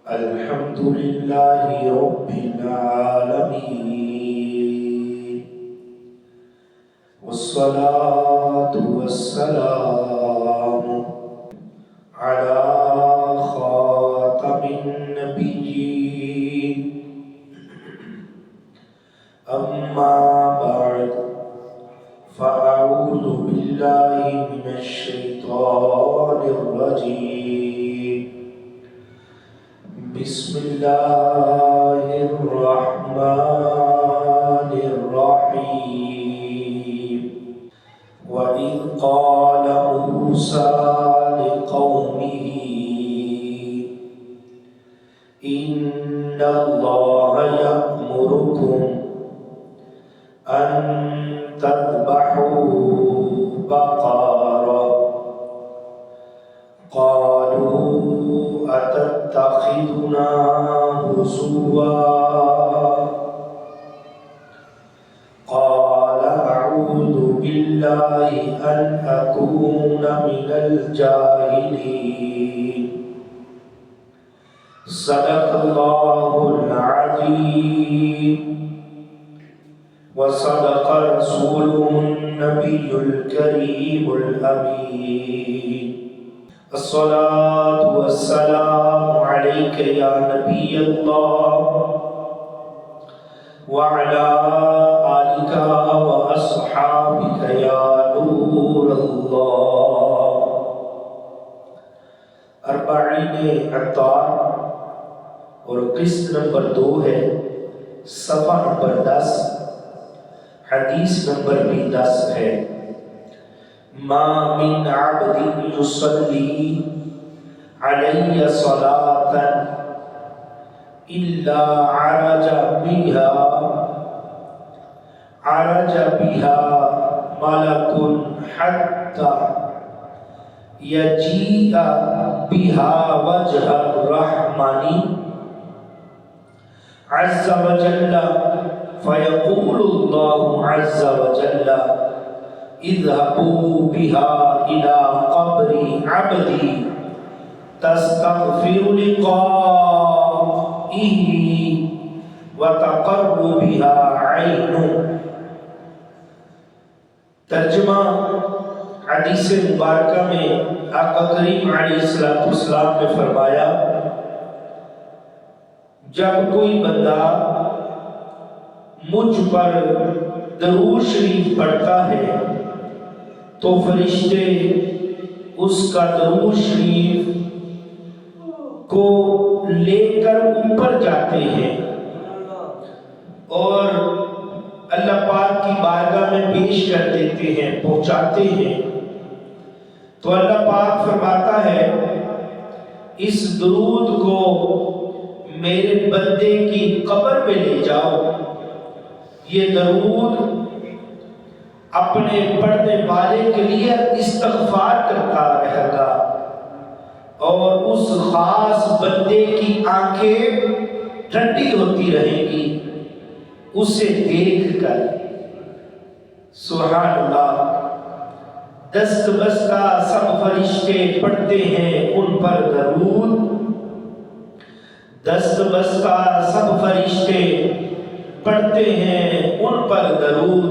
الحمد لله رب العالمين والصلاة والسلام على خاتم النبيين أما بعد فأعوذ بالله من الشيطان الرجيم بسم الله الرحمن الرحيم وإذ قال موسى لقومه إن الله يأمركم أن تذبحوا بقرة قالوا أتتخذنا هزوا قال أعوذ بالله أن أكون من الجاهلين صدق الله العظيم وصدق رسوله النبي الكريم الأمين الصلاة والسلام عليك يا نبي الله وعلى آلك وأصحابك يا نور الله. اربعین عطار اور قسط نمبر 2 ہے، صفحہ نمبر 10، حدیث نمبر بھی 10 ہے. ما من عبد يصلي علي صلاة إلا عرج بها ملك حتى يجيء بها وجه الرحمن عز وجل فيقول الله عز وجل اذهبوا بها إلى قبر عبدي تستغفر لقائه وتقر بها عينه. ترجمہ حدیث مبارکہ میں آقا کریم علیہ السلام نے فرمایا، جب کوئی بندہ مجھ پر درود شریف پڑھتا ہے تو فرشتے اس کا درود شریف کو لے کر اوپر جاتے ہیں اور اللہ پاک کی بارگاہ میں پیش کر دیتے ہیں، پہنچاتے ہیں. تو اللہ پاک فرماتا ہے اس درود کو میرے بندے کی قبر پہ لے جاؤ. یہ درود اپنے پڑھنے والے کے لیے استغفار کرتا رہے گا اور اس خاص بندے کی آنکھیں ٹھنڈی ہوتی رہیں گی اسے دیکھ کر. سبحان اللہ. دست بستہ سب فرشتے پڑھتے ہیں ان پر درود، دست بستہ سب فرشتے پڑھتے ہیں ان پر درود.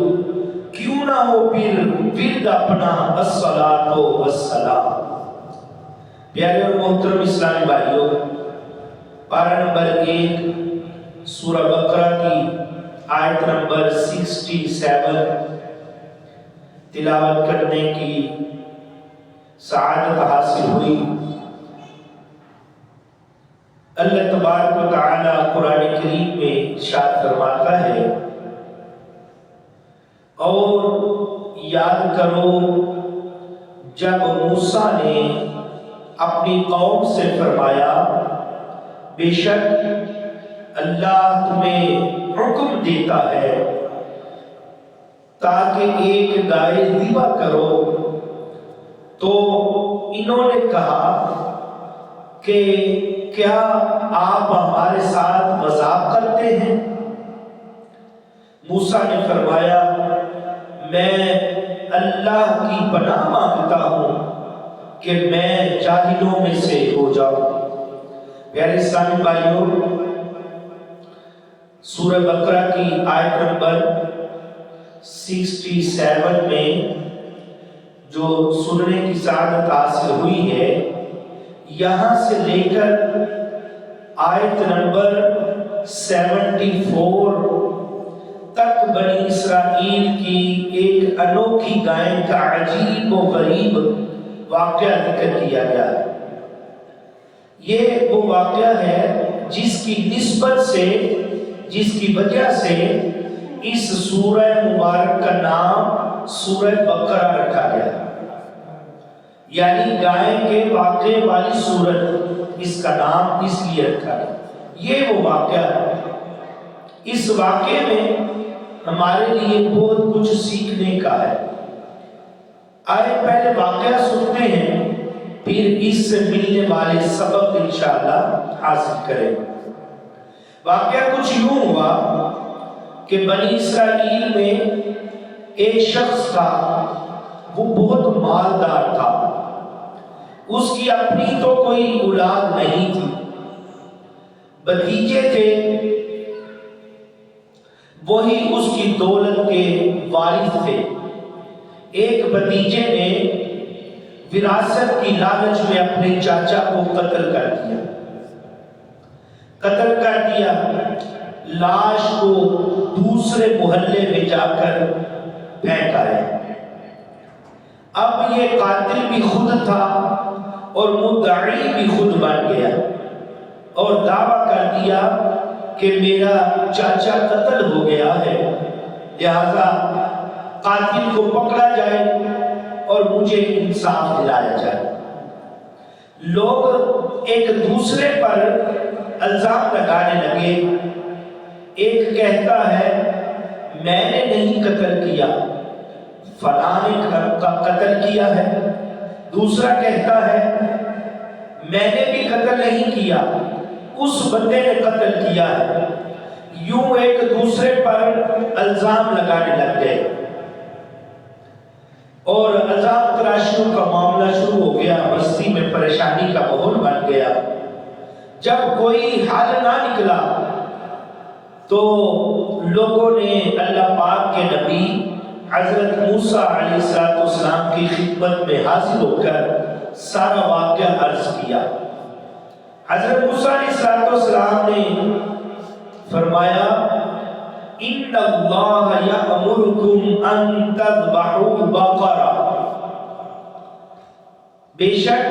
کیوں نہ ہو پھر ورد اپنا الصلاۃ والسلام. پیارے اور محترم اسلامی بھائیوں، پارہ نمبر 1 سورہ بقرہ کی آیت نمبر 67 تلاوت کرنے کی سعادت حاصل ہوئی. اللہ تبارک و تعالی قرآن کریم میں ارشاد فرماتا ہے، اور یاد کرو جب موسیٰ نے اپنی قوم سے فرمایا بے شک اللہ تمہیں حکم دیتا ہے تاکہ ایک گائے ذبح کرو، تو انہوں نے کہا کہ کیا آپ ہمارے ساتھ مذاق کرتے ہیں؟ موسیٰ نے فرمایا میں اللہ کی پناہ مانگتا ہوں کہ میں جاہلوں میں سے ہو جاؤں. پیارے اسلامی بھائیوں، سورہ بقرہ کی آیت نمبر 67 میں جو سننے کی سعادت حاصل ہوئی ہے، یہاں سے لے کر آیت نمبر 74 تک بنی اسرائیل کی ایک انوکھی گائے کا عجیب و غریب واقعہ ذکر کیا گیا ہے۔ یہ وہ واقعہ ہے جس کی نسبت سے، جس کی وجہ سے اس سورہ مبارک کا نام سورہ بقرہ رکھا گیا، یعنی گائے کے واقعے والی سورت، اس کا نام اس لیے رکھا گیا۔ یہ وہ واقعہ ہے، اس واقعے میں ہمارے لیے بہت کچھ سیکھنے کا ہے۔ آئے پہلے واقعہ سنتے ہیں، پھر اس سے ملنے والے سبق انشاءاللہ حاصل کریں۔ واقعہ کچھ یوں ہوا کہ بنی اسرائیل میں ایک شخص تھا، وہ بہت مالدار تھا، اس کی اپنی تو کوئی اولاد نہیں تھی، بھتیجے تھے، وہی اس کی دولت کے وارث تھے۔ ایک بھتیجے نے وراثت کی لالچ میں اپنے چاچا کو قتل کر دیا، لاش کو دوسرے محلے میں جا کر پھینک آئے۔ اب یہ قاتل بھی خود تھا اور مدعی بھی خود بن گیا اور دعویٰ کر دیا کہ میرا چاچا قتل ہو گیا ہے، لہذا قاتل کو پکڑا جائے اور مجھے انصاف دلایا جائے۔ لوگ ایک دوسرے پر الزام لگانے لگے، ایک کہتا ہے میں نے نہیں قتل کیا، فلاں نے قتل کیا ہے، دوسرا کہتا ہے میں نے بھی قتل نہیں کیا، اس بندے نے قتل کیا ہے۔ یوں ایک دوسرے پر الزام لگانے لگ گئے اور الزام تراشیوں کا معاملہ شروع ہو گیا، بستی میں پریشانی کا ماحول بن گیا۔ جب کوئی حل نہ نکلا تو لوگوں نے اللہ پاک کے نبی حضرت موسیٰ علیہ السلام کی خدمت میں حاضر ہو کر سارا واقعہ عرض کیا۔ حضرت موسیٰ علیہ السلام نے فرمایا ان اللہ یأمرکم ان تذبحوا بقرہ، بے شک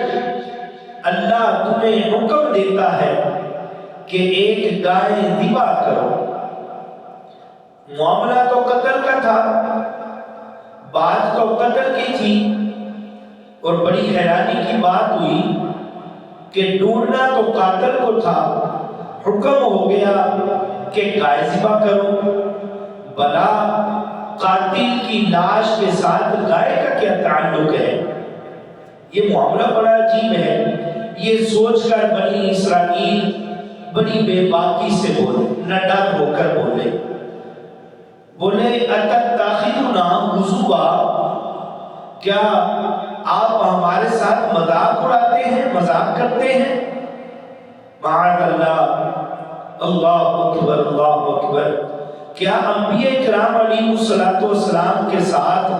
اللہ تمہیں حکم دیتا ہے کہ ایک گائے ذبح کرو۔ معاملہ تو قتل کا تھا، بات تو قتل کی تھی، اور بڑی حیرانی کی بات ہوئی کہ ڈھونڈنا تو قاتل کو تھا، حکم ہو گیا کہ گائے ذبح کرو۔ بلا قاتل کی لاش کے ساتھ گائے کا کیا تعلق ہے؟ یہ معاملہ بڑا عجیب ہے۔ یہ سوچ کر بنی اسرائیل بڑی بے باکی سے بولے، نڈر ہو کر بولے اتتخذنا ہزوا، کیا آپ ہمارے ساتھ مذاق اڑاتے ہیں، مذاق کرتے ہیں؟ معاذ اللہ، اللہ اکبر، اللہ اکبر۔ کیا انبیاء کرام علیہ السلام کے ساتھ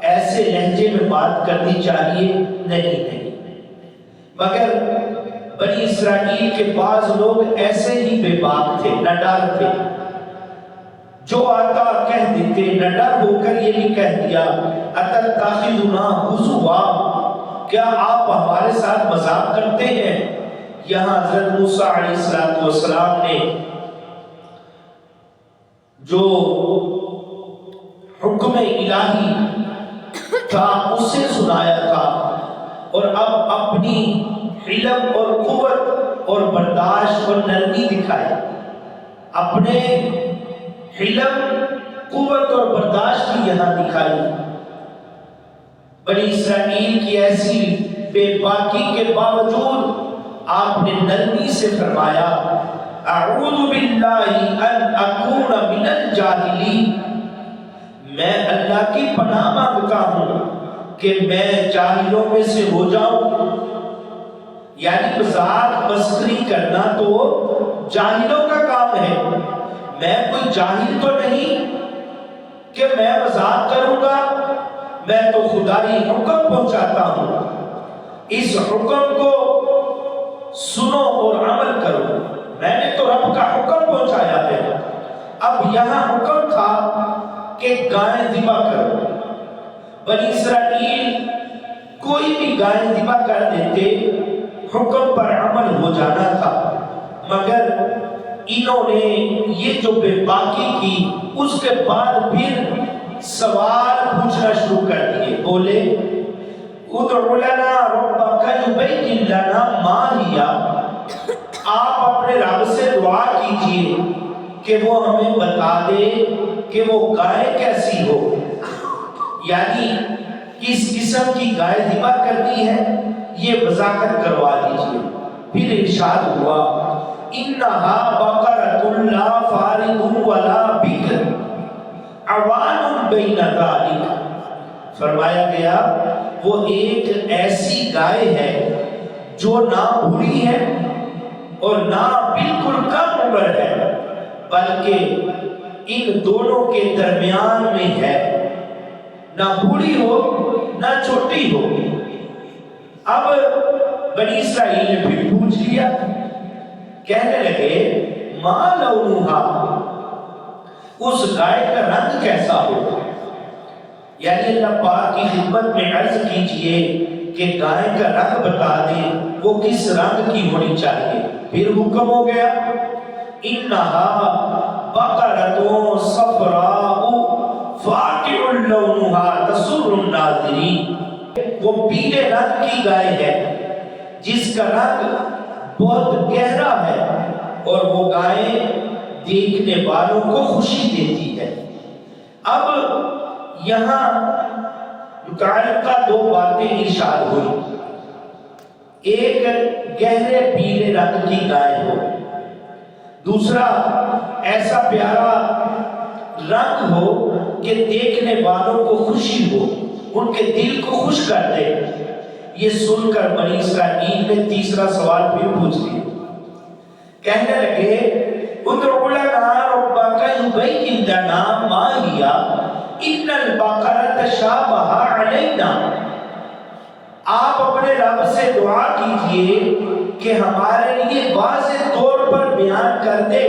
ایسے لہجے میں بات کرنی چاہیے؟ نہیں، مگر بنی اسرائیل کے بعض لوگ ایسے ہی بے باک تھے، نڈر تھے، جو آتا کہہ دیتے، نڈر ہو کر یہ بھی کہہ دیا اتتخذنا ہزوا، کیا آپ ہمارے ساتھ مذاق کرتے ہیں؟ یہاں حضرت موسیٰ علیہ السلام نے جو حکم الہی تھا اسے سنایا تھا، اور اب اپنی علم اور قوت اور برداشت اور نرمی دکھائی، اپنے علم، قوت اور برداشت کی یہاں دکھائی۔ بنی اسرائیل کی ایسی بے باکی کے باوجود آپ نے نرمی سے فرمایا اعوذ باللہ ان اکون من الجاہلین، میں اللہ کی پناہ مانگتا ہوں کہ میں جاہلوں میں سے ہو جاؤں۔ یعنی مذاق مسخری کرنا تو جاہلوں کا کام ہے، میں کوئی جاہل تو نہیں کہ میں مذاق کروں گا، میں تو خدائی حکم پہنچاتا ہوں، اس حکم کو سنو اور عمل کرو، میں نے تو رب کا حکم پہنچایا ہے۔ اب یہاں حکم تھا کہ گائے ذبح کرو، بنی اسرائیل کوئی بھی گائے ذبح کر دیتے، حکم پر عمل ہو جانا تھا، مگر انہوں نے یہ جو بے باکی کی اس کے بعد پھر سوال پوچھنا شروع کر دیے، بولے ادعو لنا ربک یبین لنا ما ہی، آپ اپنے رب سے دعا کیجئے کہ وہ ہمیں بتا دے کہ وہ گائے کیسی ہو، یعنی کس قسم کی گائے ذبح کرنی ہے یہ وضاحت کروا دیجئے۔ پھر ارشاد ہوا انہا بقرۃ لا فارض ولا بکر عوان بین ذالک، فرمایا گیا وہ ایک ایسی گائے ہے جو نہ بوڑھی ہے اور نہ بالکل کم عمر ہے، بلکہ ان دونوں کے درمیان میں ہے، نہ بوڑھی ہو نہ چھوٹی ہو۔ اب بنی اسرائیل نے پھر پوچھ لیا، کہنے لگے ما لونہا، اس گائے کا رنگ کیسا ہو، یعنی اللہ پاک کی خدمت میں عرض کیجئے کہ گائے کا رنگ بتا دیں وہ کس رنگ کی ہونی چاہیے۔ پھر حکم ہو گیا انہا بقرۃ صفراء فاقع لونہا تسر الناظرین، وہ پیلے رنگ کی گائے ہے جس کا رنگ بہت گہرا ہے اور وہ گائے دیکھنے والوں کو خوشی دیتی ہے۔ اب یہاں متعلقہ دو باتیں ارشاد ہوئی، ایک گہرے پیلے رنگ کی گائے ہو، دوسرا ایسا پیارا رنگ ہو کہ دیکھنے والوں کو خوشی ہو، ان کے دل کو خوش کر دے۔ یہ سن کر بنی اسرائیل نے تیسرا سوال پھر پوچھ لیا، کہنے لگے ادعو لنا ربک یبین لنا ما ہی ان البقرۃ تشابہ علینا، آپ اپنے رب سے دعا کیجئے کہ ہمارے لیے واضح طور پر بیان کر دے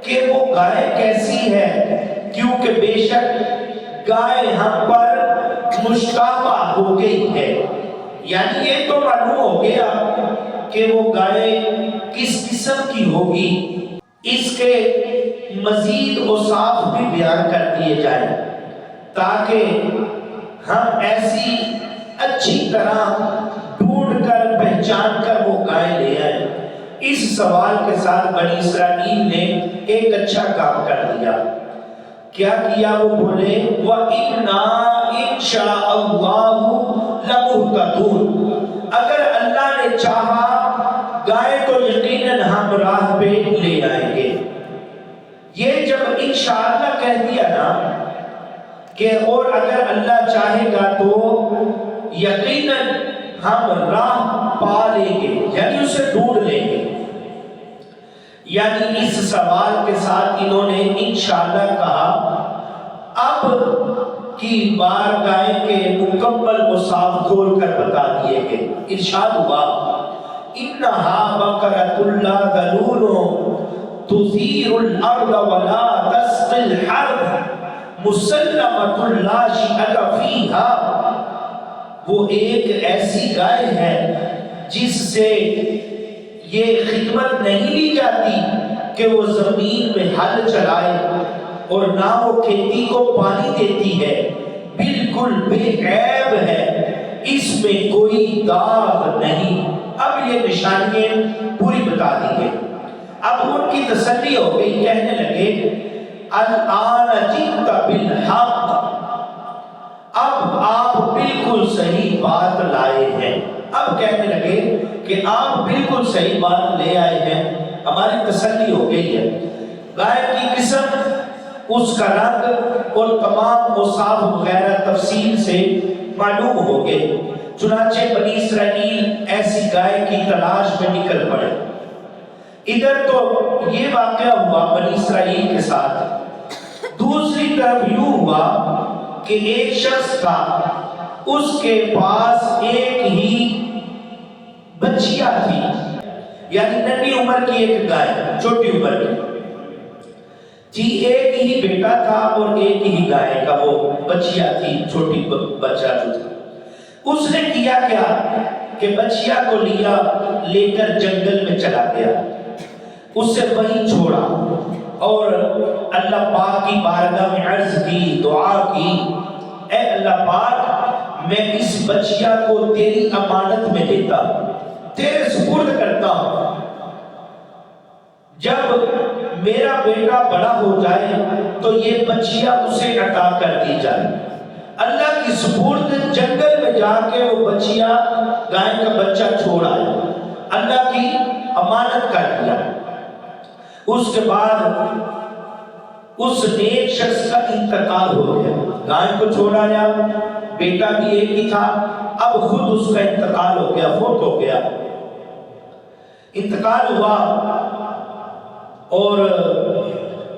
کہ وہ گائے کیسی ہے، کیونکہ بے شک گائے ہم پر مشتبہ ہو گئی ہے، یعنی یہ تو معلوم ہو گیا کہ وہ گائے کس قسم کی ہوگی، اس کے مزید اوصاف بھی بیان کر دیے جائیں تاکہ ہم ایسی اچھی طرح ڈھونڈ کر پہچان کر وہ گائے لے آئیں۔ اس سوال کے ساتھ بنی اسرائیل نے ایک اچھا کام کر دیا، کیا کیا؟ وہ بولے وَإِنَّا إِن شَاءَ اللَّهُ لَمُهْتَدُونَ، اگر اللہ نے چاہا گائے تو یقیناً ہم راہ پہ لے آئیں گے۔ یہ جب انشاءاللہ کہہ دیا نا کہ اور اگر اللہ چاہے گا تو یقیناً ہم راہ پا لیں گے، یعنی اسے ڈھونڈ لیں گے، یعنی اس سوال کے ساتھ انہوں نے انشاءاللہ کہا۔ اب کی بار گائے کے مکمل اوصاف کھول کر بتا دیے گئے۔ ارشاد ہوا انہا بقرۃ لا ذلول تثیر الارض ولا تسقی الحرث مسلمۃ لا شیء فیہا، وہ ایک ایسی گائے ہے جس سے یہ خدمت نہیں لی جاتی کہ وہ زمین میں ہل چلائے اور نہ وہ کھیتی کو پانی دیتی ہے، بالکل بے عیب ہے، اس میں کوئی داغ نہیں۔ اب یہ نشانیاں پوری بتا دی گئی، اب ان کی تسلی ہو گئی، کہنے لگے الآن جئت بالحق، اب آپ بالکل صحیح بات لائے ہیں۔ اب کہنے لگے کہ آپ بالکل صحیح بات لے آئے ہیں، ہماری تسلی ہو گئی ہے۔ گائے کی قسم، اس کا رنگ اور تمام اوصاف وغیرہ تفصیل سے معلوم ہو گئے۔ چنانچہ بنی اسرائیل ایسی گائے کی تلاش میں نکل پڑے۔ ادھر تو یہ واقعہ ہوا بنی اسرائیل کے ساتھ، دوسری طرف یوں ہوا کہ ایک شخص تھا، اس کے پاس ایک ہی بچیا تھی، یعنی ننھی عمر کی ایک گائے، چھوٹی عمر کی تھی، ایک ہی بیٹا تھا اور ایک ہی گائے کا وہ بچیا تھی، چھوٹی بچہ جو تھا۔ اس نے کیا کیا کہ بچیا کو لے کر جنگل میں چلا گیا، اسے وہیں چھوڑا اور اللہ پاک کی بارگاہ میں عرض کی، دعا کی، اے اللہ پاک میں اس بچیا کو تیری امانت میں دیتا ہوں، تیرے سپرد کرتا ہوں، جب میرا بیٹا بڑا ہو جائے تو یہ بچیا اسے عطا کر دی جائے۔ اللہ کی سپرد جنگل میں جا کے وہ بچیا گائے کا بچہ چھوڑ آیا، اللہ کی امانت کر دیا۔ اس کے بعد اس نیک شخص کا انتقال ہو گیا، گائے کو چھوڑ آیا، بیٹا بھی ایک ہی تھا، اب خود اس کا انتقال ہو گیا، فوت ہو گیا۔ انتقال ہوا اور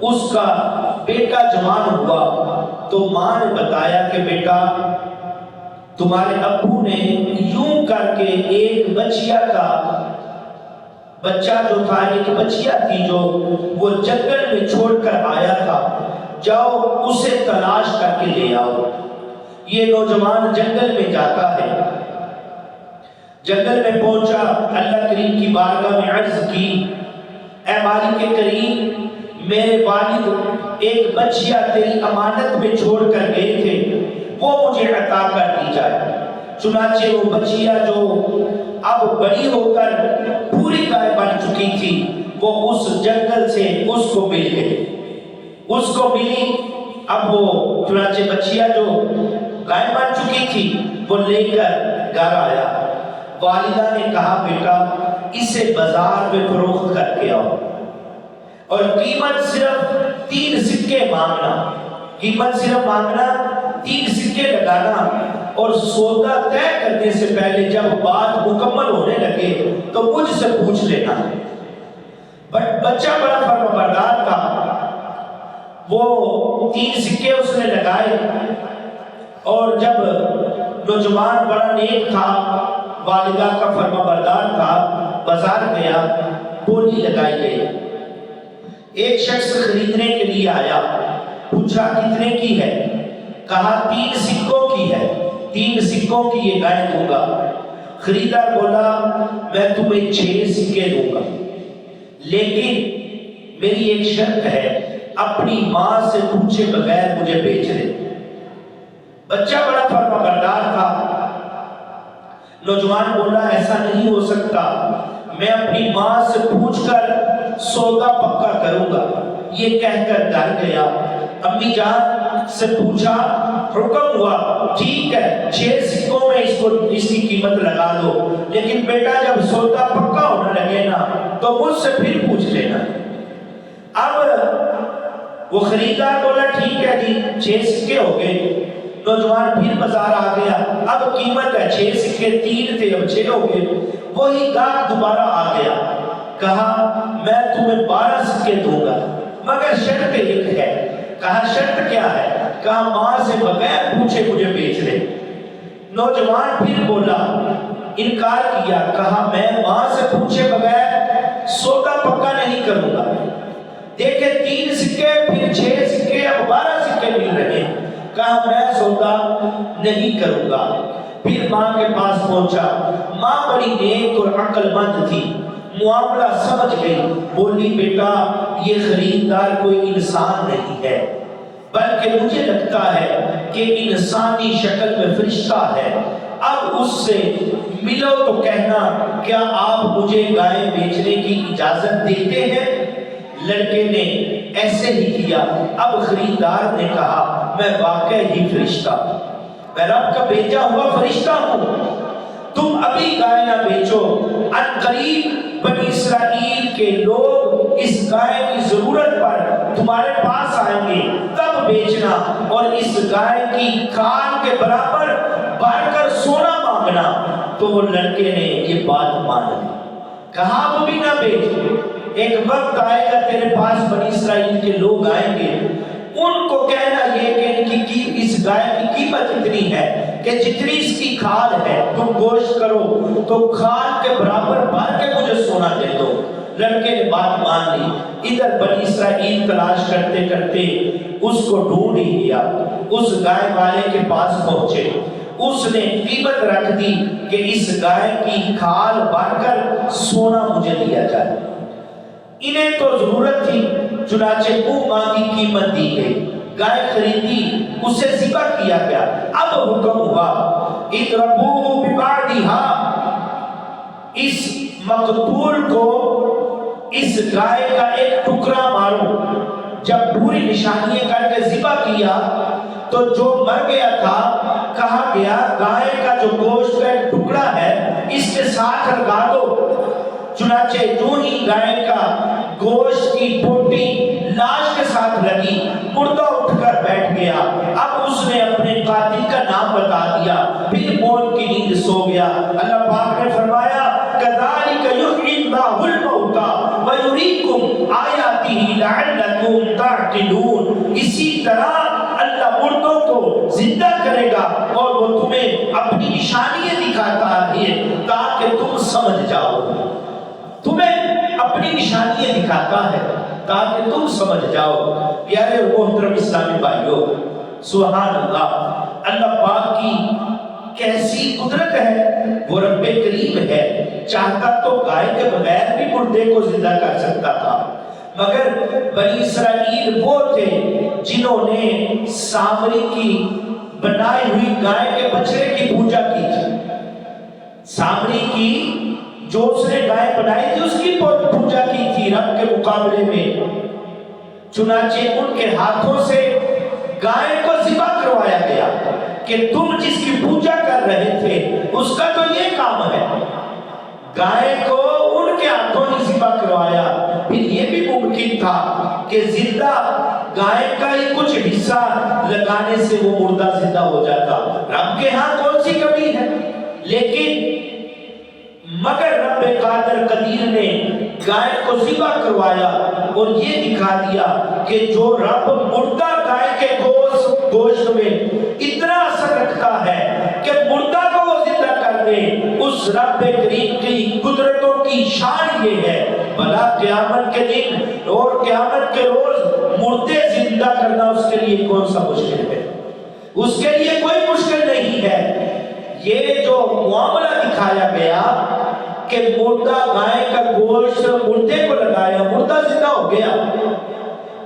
اس کا بیٹا جوان ہوا تو ماں نے بتایا کہ بیٹا تمہارے ابو نے یوں کر کے ایک بچیا کا بچہ جو تھا، ایک بچیا تھی جو وہ جنگل میں چھوڑ کر آیا تھا، جاؤ اسے تلاش کر کے لے آؤ۔ یہ نوجوان جنگل میں جاتا ہے، جنگل میں پہنچا، اللہ کریم کی بارگاہ میں عرض کی، اے مالک کریم میرے والد ایک بچیا تیری امانت میں چھوڑ کر گئے تھے، وہ مجھے عطا کر دی جائے۔ چنانچہ وہ بچیا جو اب بڑی ہو کر پوری گائے بن چکی تھی، وہ اس جنگل سے اس کو مل گئی، اس کو ملی۔ اب وہ چنانچہ بچیا جو گائے بن چکی تھی وہ لے کر گھر آیا، والدہ نے کہا بیٹا اسے بازار میں فروخت کر کے آؤ اور قیمت صرف 3 سکے مانگنا، قیمت صرف مانگنا، 3 سکے لگانا، اور سودا طے کرنے سے پہلے جب بات مکمل ہونے لگے تو مجھ سے پوچھ لینا۔ بٹ بچہ بڑا فرمانبردار تھا، وہ 3 سکے اس نے لگائے، اور جب نوجوان بڑا نیک تھا، والدہ کا فرمانبردار تھا، بازار گیا، بولی لگائی گئی، ایک شخص خریدنے کے لیے آیا، پوچھا کتنے کی ہے؟ کہا 3 سکوں کی ہے، 3 سکوں کی یہ گائے دوں گا۔ خریدار بولا میں تمہیں 6 سکے دوں گا، لیکن میری ایک شرط ہے، اپنی ماں سے پوچھے بغیر مجھے بیچ دے۔ بچہ بڑا فرمانبردار تھا، نوجوان بولا ایسا نہیں ہو سکتا، میں اپنی ماں سے پوچھ کر سودا پکا کروں گا۔ یہ کہہ کر گھر گیا، امی جان سے پوچھا، حکم ہوا ٹھیک ہے 6 سکوں میں اس کی قیمت لگا دو، لیکن بیٹا جب سودا پکا ہونے لگے نا تو مجھ سے پھر پوچھ لینا۔ اب وہ خریدار بولا ٹھیک ہے جی 6 سکے ہو گئے۔ نوجوان پھر بازار آ گیا، اب قیمت ہے 6 سکے، 3 تھے اب 6 ہو گئے۔ وہی گاہک دوبارہ آ گیا، کہا میں تمہیں 12 سکے دوں گا مگر شرط ایک ہے۔ کہا شرط کیا ہے؟ کہا ماں سے بغیر پوچھے مجھے بیچ دے۔ نوجوان پھر بولا، انکار کیا، کہا میں ماں سے پوچھے بغیر سودا پکا نہیں کروں گا۔ دیکھے 3 سکے پھر 6 سکے اب 12 سکے مل رہے، کہا میں سودا نہیں کروں گا۔ پھر ماں کے پاس پہنچا، ماں بڑی نیک اور عقل مند تھی، معاملہ سمجھ گئی، بولی بیٹا یہ خریدار کوئی انسان نہیں ہے، بلکہ مجھے لگتا ہے کہ انسانی شکل میں فرشتہ ہے، اب اس سے ملو تو کہنا کیا آپ مجھے گائے بیچنے کی اجازت دیتے ہیں؟ لڑکے نے ایسے ہی کیا۔ اب خریدار نے کہا میں واقعی ہی فرشتہ ہوں، میں رب کا بھیجا ہوا فرشتہ ہوں، تم ابھی گائے نہ بیچو، ان قریب بنی اسرائیل کے لوگ اس گائے کی ضرورت پر تمہارے پاس آئیں گے، تب بیچنا، اور اس گائے کی کان کے برابر بھر کر سونا مانگنا۔ مانگنا، تو وہ لڑکے نے یہ بات مان لی، کہا اب بھی نہ بیچ، ایک وقت آئے گا تیرے پاس بنی اسرائیل کے لوگ آئیں گے، ان کو کہنا یہ کہ ان کی اس گائے کی قیمت اتنی ہے کہ جتنی اس کی کھال ہے تم گوشت کرو تو کھال کے برابر بھر کے مجھے سونا دے دو۔ لڑکے نے بات مان لی۔ ادھر بنی اسرائیل تلاش کرتے کرتے اس کو ڈھونڈ ہی لیا، اس گائے والے کے پاس پہنچے، اس نے قیمت رکھ دی کہ اس گائے کی کھال بھر کر سونا مجھے دیا جائے۔ انہیں تو ضرورت تھی، چنانچہ منہ مانگی قیمت دی گئی، گائے خریدی، اسے ذبح کیا گیا۔ اب حکم ہوا اضربوہ ببعضھا، اس مقتول کو اس گائے کا ایک ٹکڑا مارو۔ جب پوری نشانیاں کر کے ذبح کیا تو جو مر گیا تھا کہا گیا گائے کا جو گوشت کا ایک ٹکڑا ہے اس کے ساتھ لگا دو۔ چنانچہ جو ہی گائے کا گوشت کی بوٹی لاش کے ساتھ لگی، مردہ اٹھ کر بیٹھ گیا۔ اب اس نے اپنے قاتل کا نام بتا دیا، پھر موت کی نیند سو گیا۔ اللہ پاک نے فرمایا كَذَلِكَ يُحْيِي اللَّهُ الْمَوْتَى وَيُرِيكُمْ آيَاتِهِ لَعَلَّكُمْ تَعْقِلُونَ، اسی طرح اللہ مردوں کو زندہ کرے گا اور وہ تمہیں اپنی نشانیاں دکھاتا ہے تاکہ تم سمجھ جاؤ، تمہیں اپنی نشانیاں دکھاتا ہے تاکہ تم سمجھ جاؤ۔ پیارے اور محترم اسلامی بھائیوں، سبحان اللہ، اللہ پاک کی کیسی قدرت ہے، وہ رب کریم ہے، چاہتا تو گائے کے بغیر بھی مردے کو زندہ کر سکتا تھا، مگر بنی اسرائیل وہ تھے جنہوں نے سامری کی بنائی ہوئی گائے کے بچڑے کی پوجا کی تھی۔ سامری کی جو اس نے گائے بنائی تھی اس کی پوجا کی تھی رب کے مقابلے میں، چنانچہ ان کے ہاتھوں سے گائے کو ذبح کروایا گیا کہ تم جس کی پوجا کر رہے تھے اس کا تو یہ کام ہے، گائے کو ان کے ہاتھوں ہی ذبح کروایا۔ پھر یہ بھی ممکن تھا کہ زندہ گائے کا ہی کچھ حصہ لگانے سے وہ مردہ زندہ ہو جاتا، رب کے ہاں کون سی کمی ہے؟ لیکن مگر رب قادر قدیر نے گائے کو ذبح کروایا اور یہ دکھا دیا کہ جو رب مردہ گائے کے گوشت میں اتنا اثر رکھتا ہے کہ مردہ کو وہ زندہ کر دے، اس رب کریم کی قدرتوں کی شان یہ ہے۔ بھلا قیامت کے دن اور قیامت کے روز مردے زندہ کرنا اس کے لیے کون سا مشکل ہے؟ اس کے لیے کوئی مشکل نہیں ہے۔ یہ جو معاملہ دکھایا گیا کہ مردہ گائے کا گوشت مردے کو لگایا، مردہ زندہ ہو گیا،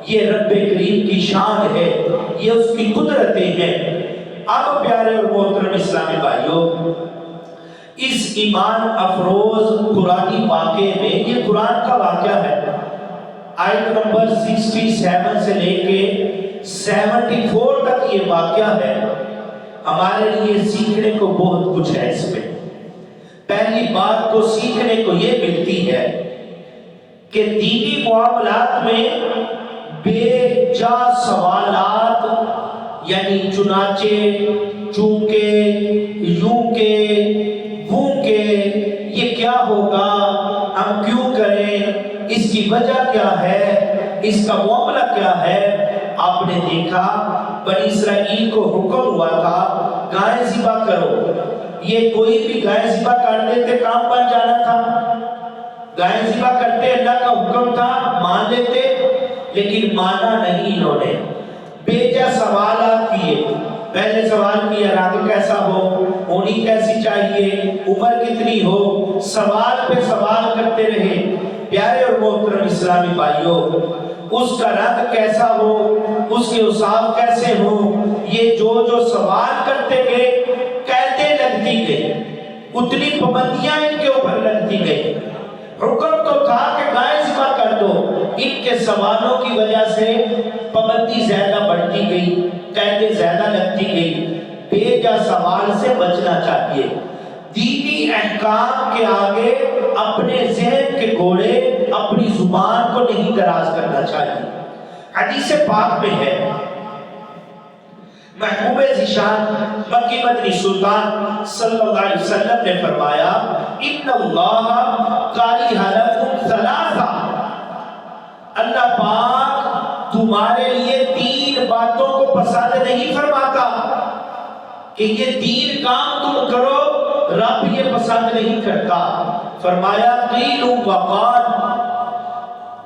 یہ رب کریم کی شان ہے، یہ اس کی قدرتیں ہیں۔ اب پیارے اور محترم اسلامی بھائیوں، اس ایمان افروز قرآنی واقعے میں، یہ قرآن کا واقعہ ہے، آیت نمبر 67 سے لے کے 74 تک یہ واقعہ ہے، ہمارے لیے سیکھنے کو بہت کچھ ہے اس میں۔ پہلی بات تو سیکھنے کو یہ ملتی ہے کہ دینی معاملات میں بے جا سوالات، یعنی چنانچہ، چونکہ، یوں کہ، وہ کہ، یہ کیا ہوگا، ہم کیوں کریں، اس کی وجہ کیا ہے، اس کا معاملہ کیا ہے۔ آپ نے دیکھا بنی اسرائیل کو حکم ہوا تھا گائے ذبح کرو، یہ کوئی بھی گائے ذبح کر دیتے کام بن جانا تھا، گائے ذبح کرتے اللہ کا حکم تھا مان لیتے، لیکن مانا نہیں انہوں نے، بیجا سوالات کیے۔ پہلے سوال کیا رنگ کیسا ہو، ہونی کیسی چاہیے، عمر کتنی ہو، سوال پہ سوال کرتے رہے۔ پیارے اور محترم اسلامی بھائیوں، اس کا رنگ کیسا ہو، اس کے اوصاف کیسے ہو، یہ جو سوال کرتے گئے قیدیں لگتی گئی، اتنی پابندیاں ان کے اوپر لگتی گئی۔ حکم تو تھا کہ گائے ذبح کر دو، ان کے سوالوں کی وجہ سے پابندی زیادہ بڑھتی گئی، قیدیں زیادہ لگتی گئی۔ بے جا سوال سے بچنا چاہیے، دینی احکام کے آگے اپنے ذہن کے گھوڑے، اپنی زبان کو نہیں دراز کرنا چاہیے۔ حدیث پاک میں ہے محبوب ذیشان مکی مدنی سلطان صلی اللہ علیہ وسلم نے فرمایا ان اللہ کریہ لکم ثلاثہ، اللہ پاک تمہارے لیے 3 باتوں کو پسند نہیں فرماتا کہ یہ 3 کام تم کرو، رب یہ پسند نہیں کرتا۔ فرمایا قیل وقال،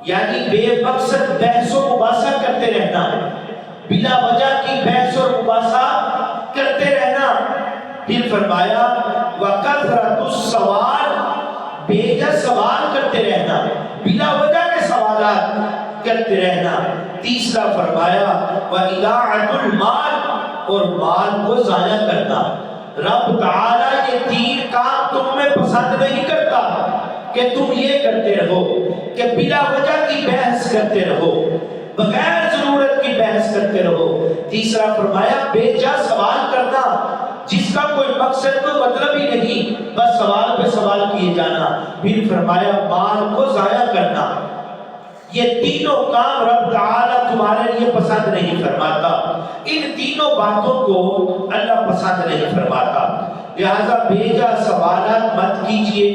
یعنی بے مقصد بحث و مباحثہ کرتے رہنا، بلا وجہ کی بحث اور مباحثہ کرتے رہنا۔ پھر فرمایا وَكَثْرَةُ السَّوَالِ، بے جا سوال کرتے رہنا، بلا وجہ کے سوالات کرتے رہنا۔ تیسرا فرمایا وَإِضَاعَةُ الْمَالِ، اور مال کو ضائع کرنا۔ رب تعالیٰ یہ 3 کام تم میں پسند نہیں کرتا کہ تم یہ کرتے رہو، کہ بلا وجہ کی بحث کرتے رہو، بغیر ضرورت کی بحث کرتے رہو۔ تیسرا فرمایا بے جا سوال کرنا، جس کا کوئی مقصد کوئی مطلب ہی نہیں، بس سوال پہ سوال کیے جانا۔ پھر فرمایا مال کو ضائع کرنا۔ یہ تینوں کام رب تعالیٰ تمہارے لیے پسند نہیں فرماتا، ان تینوں باتوں کو اللہ پسند نہیں فرماتا، لہذا بے جا سوالات مت کیجئے،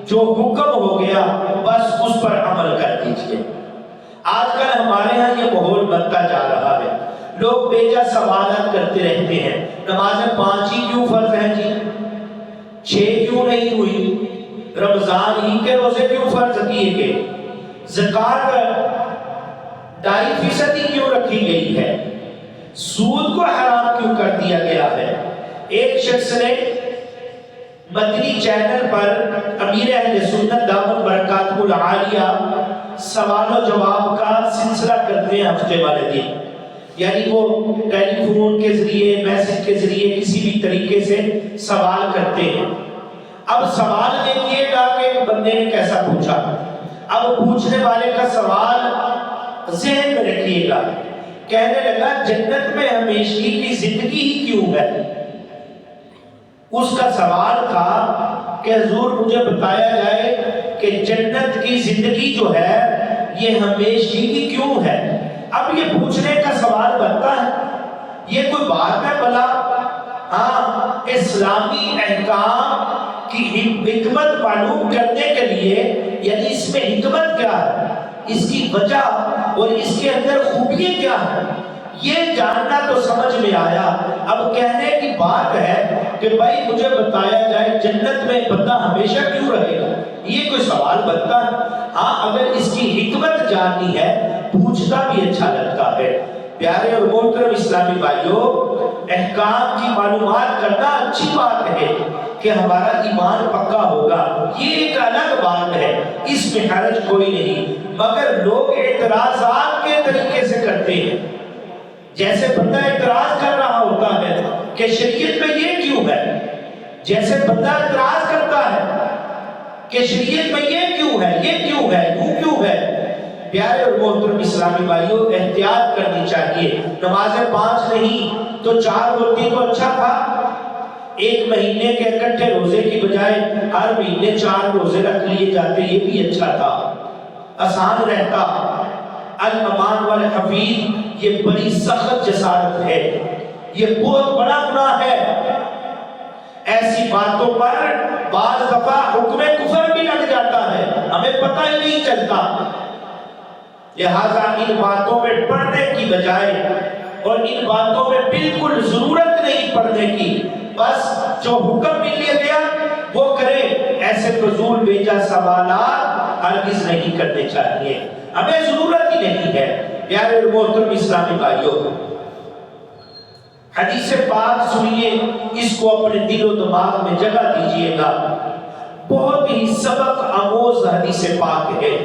جو حکم ہو گیا بس اس پر عمل کر دیجئے۔ آج کل ہمارے ہاں یہ ماحول بنتا جا رہا ہے، لوگ بے جا سوالات کرتے رہتے ہیں، نمازیں 5 ہی کیوں فرض ہیں جی، 6 کیوں نہیں ہوئی، رمضان ہی کے روزے کیوں فرض کیے گئے، زکوٰۃ 2.5% ہی کیوں رکھی گئی ہے، سود کو حرام کیوں کر دیا گیا ہے۔ ایک شخص نے مدنی چینل پر امیر اہل سنت دامت برکاتہ العالیہ سوال و جواب کا سلسلہ کرتے ہیں ہفتے والے دن، یعنی وہ ٹیلی فون کے ذریعے، میسج کے ذریعے کسی بھی طریقے سے سوال کرتے ہیں۔ اب سوال دیکھیے گا کہ ایک بندے نے کیسا پوچھا، اب پوچھنے والے کا سوال ذہن میں رکھیے گا، کہنے لگا جنت میں ہمیشگی کی زندگی ہی کیوں ہے؟ اس کا سوال تھا کہ حضور مجھے بتایا جائے کہ جنت کی زندگی جو ہے یہ ہمیشگی کی کیوں ہے؟ اب یہ پوچھنے کا سوال بنتا ہے، یہ کوئی بات ہے بھلا؟ ہاں، اسلامی احکام کی حکمت معلوم کرنے کے لیے، یعنی اس میں حکمت کیا ہے، اس کی وجہ اور اس کے اندر خوبیاں کیا ہے، یہ جاننا تو سمجھ میں آیا۔ اب کہنے کی بات ہے کہ بھائی مجھے بتایا جائے جنت میں بندہ ہمیشہ کیوں رہے گا، یہ کوئی سوال بنتا ہے؟ ہاں، اگر اس کی حکمت جاننی ہے پوچھنا بھی اچھا لگتا ہے۔ پیارے اور محترم اسلامی بھائیوں، احکام کی معلومات کرنا اچھی بات ہے کہ ہمارا ایمان پکا ہوگا، یہ ایک الگ بات ہے، اس میں حرج کوئی نہیں، مگر لوگ اعتراضات کے طریقے سے کرتے ہیں۔ جیسے بندہ اعتراض کر رہا ہوتا ہے کہ شریعت میں یہ کیوں ہے، جیسے بندہ اعتراض کرتا ہے کہ شریعت میں یہ کیوں ہے، یہ کیوں ہے، وہ کیوں ہے۔ پیارے اور محترم اسلامی بھائیوں، احتیاط کرنی چاہیے، نمازیں 5 نہیں تو 4 ہوتی تو اچھا تھا، ایک مہینے کے اکٹھے روزے کی بجائے ہر مہینے 4 روزے رکھ لیے جاتے، یہ بھی اچھا تھا، آسان رہتا۔ الامان والحفیظ یہ بڑی سخت جسارت ہے، یہ بہت بڑا گناہ ہے، ایسی باتوں پر بعض دفعہ حکم کفر بھی لگ جاتا ہے، ہمیں پتہ ہی نہیں چلتا۔ لہذا ان باتوں میں پڑھنے کی بجائے اور ان باتوں میں بالکل ضرورت نہیں پڑھنے کی، بس جو حکم مل لیا گیا وہ کرے، ایسے فضول بیجا سوالات ہرگز نہیں کرنے چاہیے، ہمیں ضرورت ہی نہیں ہے۔ پیارے اور محترم اسلامی بھائیوں، حدیث پاک سنیے، اس کو اپنے دل و دماغ میں جگہ دیجئے گا، بہت ہی سبق آموز حدیث پاک ہے۔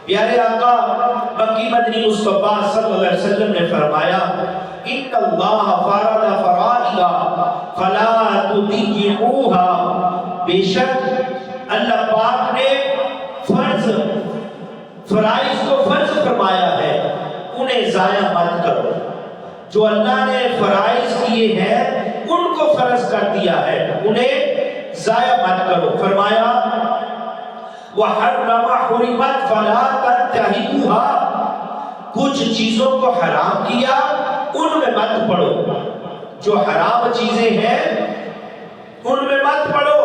پیارے آقا مکی مدنی مصطفیٰ صلی اللہ علیہ وسلم نے فرمایا ان اللہ فرض فرائض فلا تضيعوها، بے شک اللہ پاک نے فرائض کو فرض فرمایا ہے، انہیں ضائع مت کرو۔ جو اللہ نے فرائض کیے ہیں ان کو فرض کر دیا ہے، انہیں ضائع مت کرو۔ فرمایا وَحَرَّمَ حُرِمَتْ فَلَا تَنْتَهِكُوهَا، کچھ چیزوں کو حرام کیا ان میں مت پڑو، جو حرام چیزیں ہیں ان میں مت پڑو.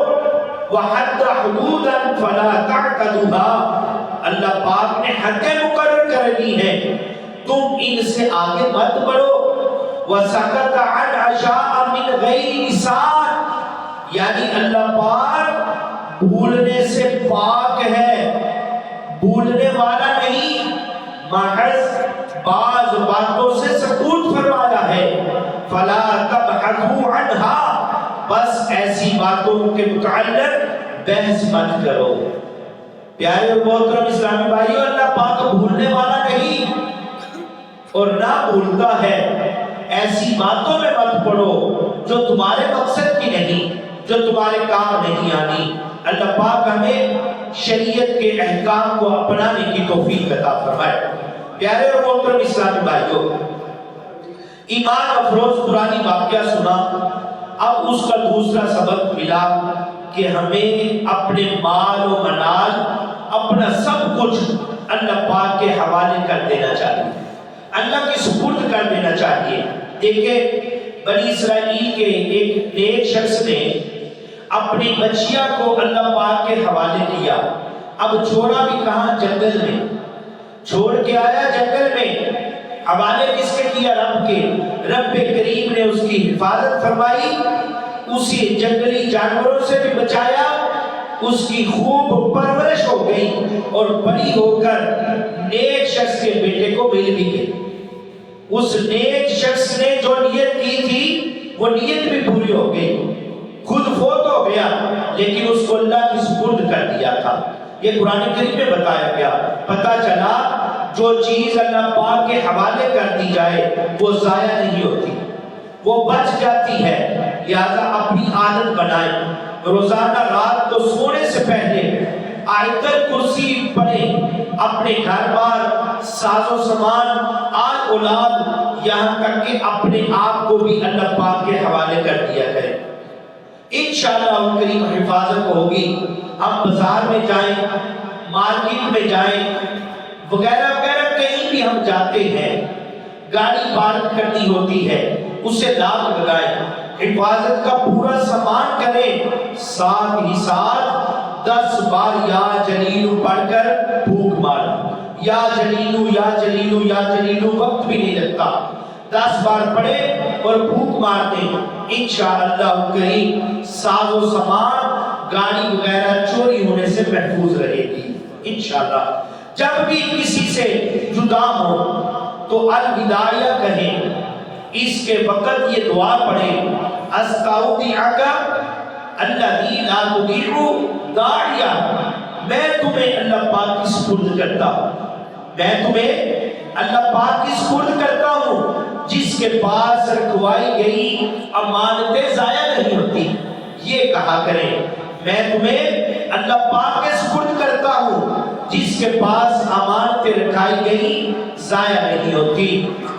وَحَدَّ حُدُودًا فَلَا تَعْتَدُوهَا، اللہ پاک نے حدیں مقرر کر دی ہیں، تم ان سے آگے مت بڑھو. وَسَكَتَ عَنْ عَشَاءَ مِنْ غَيْرِ نِسَان، یعنی اللہ پاک بھولنے سے پاک ہے، بھولنے والا نہیں، محض بعض باتوں سے سکوت فرمایا ہے. فَلَا تَبْحَثُوا عَنْهَا، بس ایسی باتوں کے متعلق بحث مت کرو. پیارے اور محترم اسلامی بھائیو، اللہ پاک بھولنے والا نہیں اور نہ بھولتا ہے. ایسی باتوں میں مت پڑو جو تمہارے مقصد کی نہیں، جو تمہارے کام نہیں آنی. اللہ پاک ہمیں شریعت کے احکام کو اپنانے کی توفیق عطا فرمائے. پیارے اور محترم اسلامی بھائیو، ایمان افروز قرآنی واقعہ سنا، اب اس کا دوسرا سبق ملا کہ ہمیں اپنے مال و منال، اپنا سب کچھ اللہ پاک کے حوالے کر دینا چاہیے، اللہ کی سپرد کر دینا چاہیے. دیکھیں بنی اسرائیل کے ایک نیک شخص نے اپنی بچیاں کو اللہ پاک کے حوالے کیا. اب چھوڑا بھی کہاں؟ جنگل میں چھوڑ کے آیا، جنگل میں. حوالے کس کے کیا؟ رب کے. رب کریم نے اس کی حفاظت فرمائی، اسی جنگلی جانوروں سے بھی بچایا، اس کی خوب پرورش ہو گئی اور بڑی ہو کر نیک شخص کے بیٹے کو مل بھی گئی. اس نیک شخص نے جو نیت کی تھی وہ نیت بھی پوری ہو گئی. خود فوت ہو گیا لیکن اس کو اللہ کی سپرد کر دیا تھا. یہ قرآن کریم میں بتایا گیا. پتہ چلا جو چیز اللہ پاک کے حوالے کر دی جائے وہ ضائع نہیں ہوتی، وہ بچ جاتی ہے. لہذا اپنی عادت بنائیں، روزانہ رات کو سونے سے پہلے آیت الکرسی پڑھیں. اپنے گھر بار، ساز و سامان، آل اولاد، یہاں تک کہ اپنے آپ کو بھی اللہ پاک کے حوالے کر دیا کریں. انشاءاللہ ان کریم حفاظت ہوگی. ہم بازار میں جائیں، مارکیٹ میں جائیں، وغیرہ وغیرہ کہیں بھی ہم جاتے ہیں، گاڑی پارک کرنی ہوتی ہے، اسے لاک لگائیں، حفاظت کا پورا سامان کریں، ساتھ ہی ساتھ 10 بار یا جلیلو پڑھ کر پھونک ماریں. یا جلیلو یا جلیلو یا جلیلو، وقت بھی نہیں لگتا. 10 بار پڑھے اور پھونک مار دیں. انشاءاللہ کریم ساز و سامان، گاڑی وغیرہ چوری ہونے سے محفوظ رہے گی انشاءاللہ. جب بھی کسی سے جدا ہو تو الوداعیہ کہیں. اس کے وقت یہ دعا پڑھیں، استودعک الذی لا تضیع داعیہ، میں تمہیں اللہ پاک کی سپرد کرتا ہوں، میں تمہیں اللہ پاک کی سپرد کرتا ہوں جس کے پاس رکھوائی گئی امانتیں ضائع نہیں ہوتی. یہ کہا کریں، میں تمہیں اللہ پاک کے سپرد کرتا ہوں جس کے پاس امانتیں رکھائی گئی ضائع نہیں ہوتی.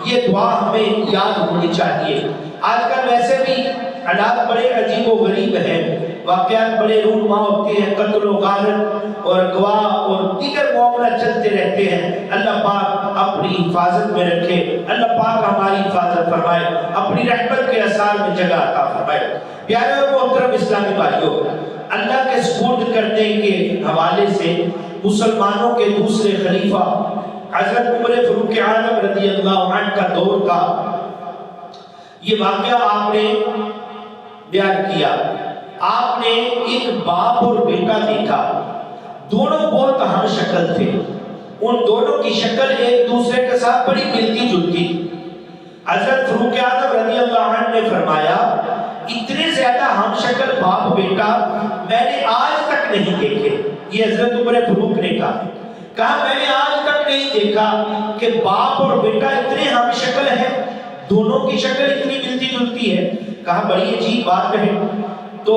یہ دعا ہمیں یاد ہونی چاہیے. آج کل ویسے بھی حالات بڑے عجیب و غریب ہیں، واقعات بڑے رونما ہوتے ہیں، قتل و غارت اور گواہ اور دیگر معاملات چلتے رہتے ہیں. اللہ پاک اپنی حفاظت میں رکھے، اللہ پاک ہماری حفاظت فرمائے، اپنی رحمت کے اثار میں جگہ عطا فرمائے. پیارے اور محترم اسلامی بھائیوں، اللہ کے سپرد کرنے کے حوالے سے مسلمانوں کے دوسرے خلیفہ حضرت عمر فاروق اعظم رضی اللہ عنہ کا دور تھا. یہ واقعہ آپ نے بیان کیا. آپ نے ایک باپ اور بیٹا دیکھا، دونوں بہت ہم شکل تھے. ان دونوں کی شکل ایک دوسرے کے ساتھ بڑی ملتی جلتی. حضرت فاروق اعظم رضی اللہ عنہ نے فرمایا، اتنے زیادہ ہم شکل باپ بیٹا میں نے آج تک نہیں دیکھے. یہ حضرت عمر فاروق نے کہا میں نے آج تک نہیں دیکھا کہ باپ اور بیٹا اتنے ہم شکل ہیں، دونوں کی شکل اتنی ملتی جلتی ہے. کہا بڑی عجیب بات ہے. تو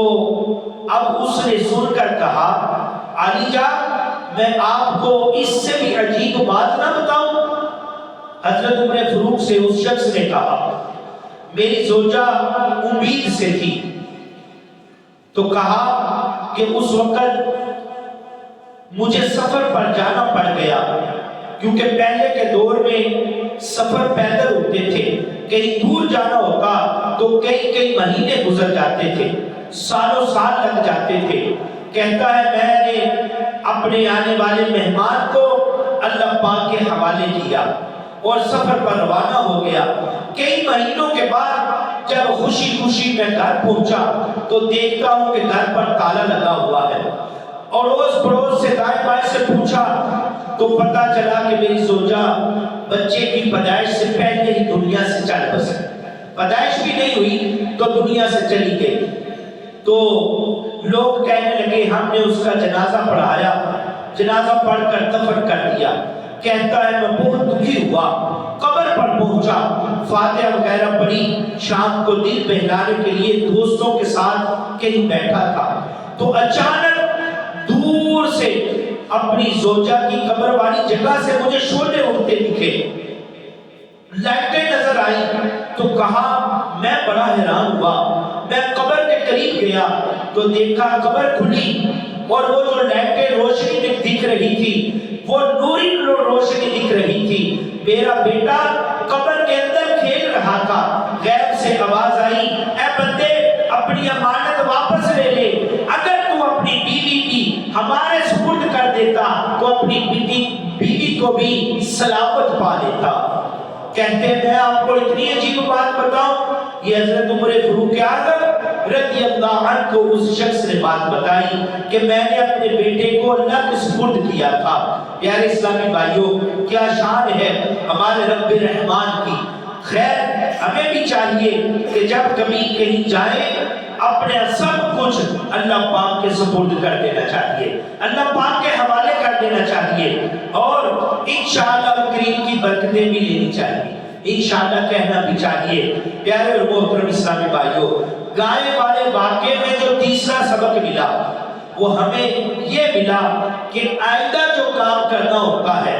اب اس نے سن کر کہا، علی جان میں آپ کو اس سے بھی عجیب بات نہ بتاؤں؟ حضرت عمر فاروق سے اس شخص نے کہا، میری زوجہ امید سے تھی. تو کہا کہ اس وقت مجھے سفر پر جانا پڑ گیا، کیونکہ پہلے کے دور میں سفر پیدل ہوتے تھے، کہیں دور جانا ہوتا تو کئی مہینے گزر جاتے تھے، سالوں سال لگ جاتے تھے۔ کہتا ہے میں نے اپنے آنے والے مہمان کو اللہ پاک کے حوالے کیا اور سفر پر روانہ ہو گیا۔ کئی مہینوں کے بعد جب خوشی خوشی میں گھر پہنچا تو دیکھتا ہوں کہ گھر پر تالا لگا ہوا ہے، اور اس پڑوس سے دائیں بائیں سے پوچھا تو پتہ چلا کہ میری زوجہ بچے کی پیدائش سے پہلے ہی دنیا سے چل بسے، پیدائش بھی نہیں ہوئی تو دنیا سے چلی گئی۔ تو لوگ کہنے لگے ہم نے اس کا جنازہ پڑھایا، جنازہ پڑھ کر دفن کر دیا۔ کہتا ہے میں بہت دکھی ہوا، قبر پر پہنچا، فاتحہ وغیرہ پڑھی، شام کو دل بہلانے کے لیے دوستوں کے ساتھ کہیں بیٹھا تھا تو اچانک دور سے اپنی زوجہ کی قبر والی جگہ سے مجھے شعلے اٹھتے دکھے، لائٹیں نظر آئی تو کہا میں بڑا حیران ہوا۔ میں قبر کے قریب گیا تو دیکھا قبر کھلی اور وہ جو لائٹیں روشنی دکھ رہی تھی وہ نوری روشنی دکھ رہی تھی۔ میرا بیٹا قبر کے اندر کھیل رہا تھا۔ غیب سے آواز آئی اے بندے اپنی امانت واپس لے لے، اگر تو اپنی بیوی بھی ہمارے سپرد کر دیتا تو اپنی بیوی کو بھی سلامت پا لیتا۔ کہتے ہیں میں آپ کو اتنی عجیب بات بتاؤں، یہ حضرت عمر فاروق اعظم رضی اللہ عنہ کو اس شخص نے بات بتائی کہ میں نے اپنے بیٹے کو اللہ کے سپرد کیا تھا۔ پیارے اسلامی بھائیوں، کیا شان ہے ہمارے رب رحمان کی۔ خیر ہمیں بھی چاہیے کہ جب کبھی کہیں جائیں اپنے سب کچھ اللہ پاک کے سپرد کر دینا چاہیے، اللہ پاک کے حوالے کر دینا چاہیے، اور انشاءاللہ کریم کی برکتیں بھی لینی چاہیے، انشاءاللہ کہنا بھی چاہیے۔ پیارے اور محترم اسلامی بھائیوں، گائے والے واقعے میں جو تیسرا سبق ملا وہ ہمیں یہ ملا کہ آئندہ جو کام کرنا ہوتا ہے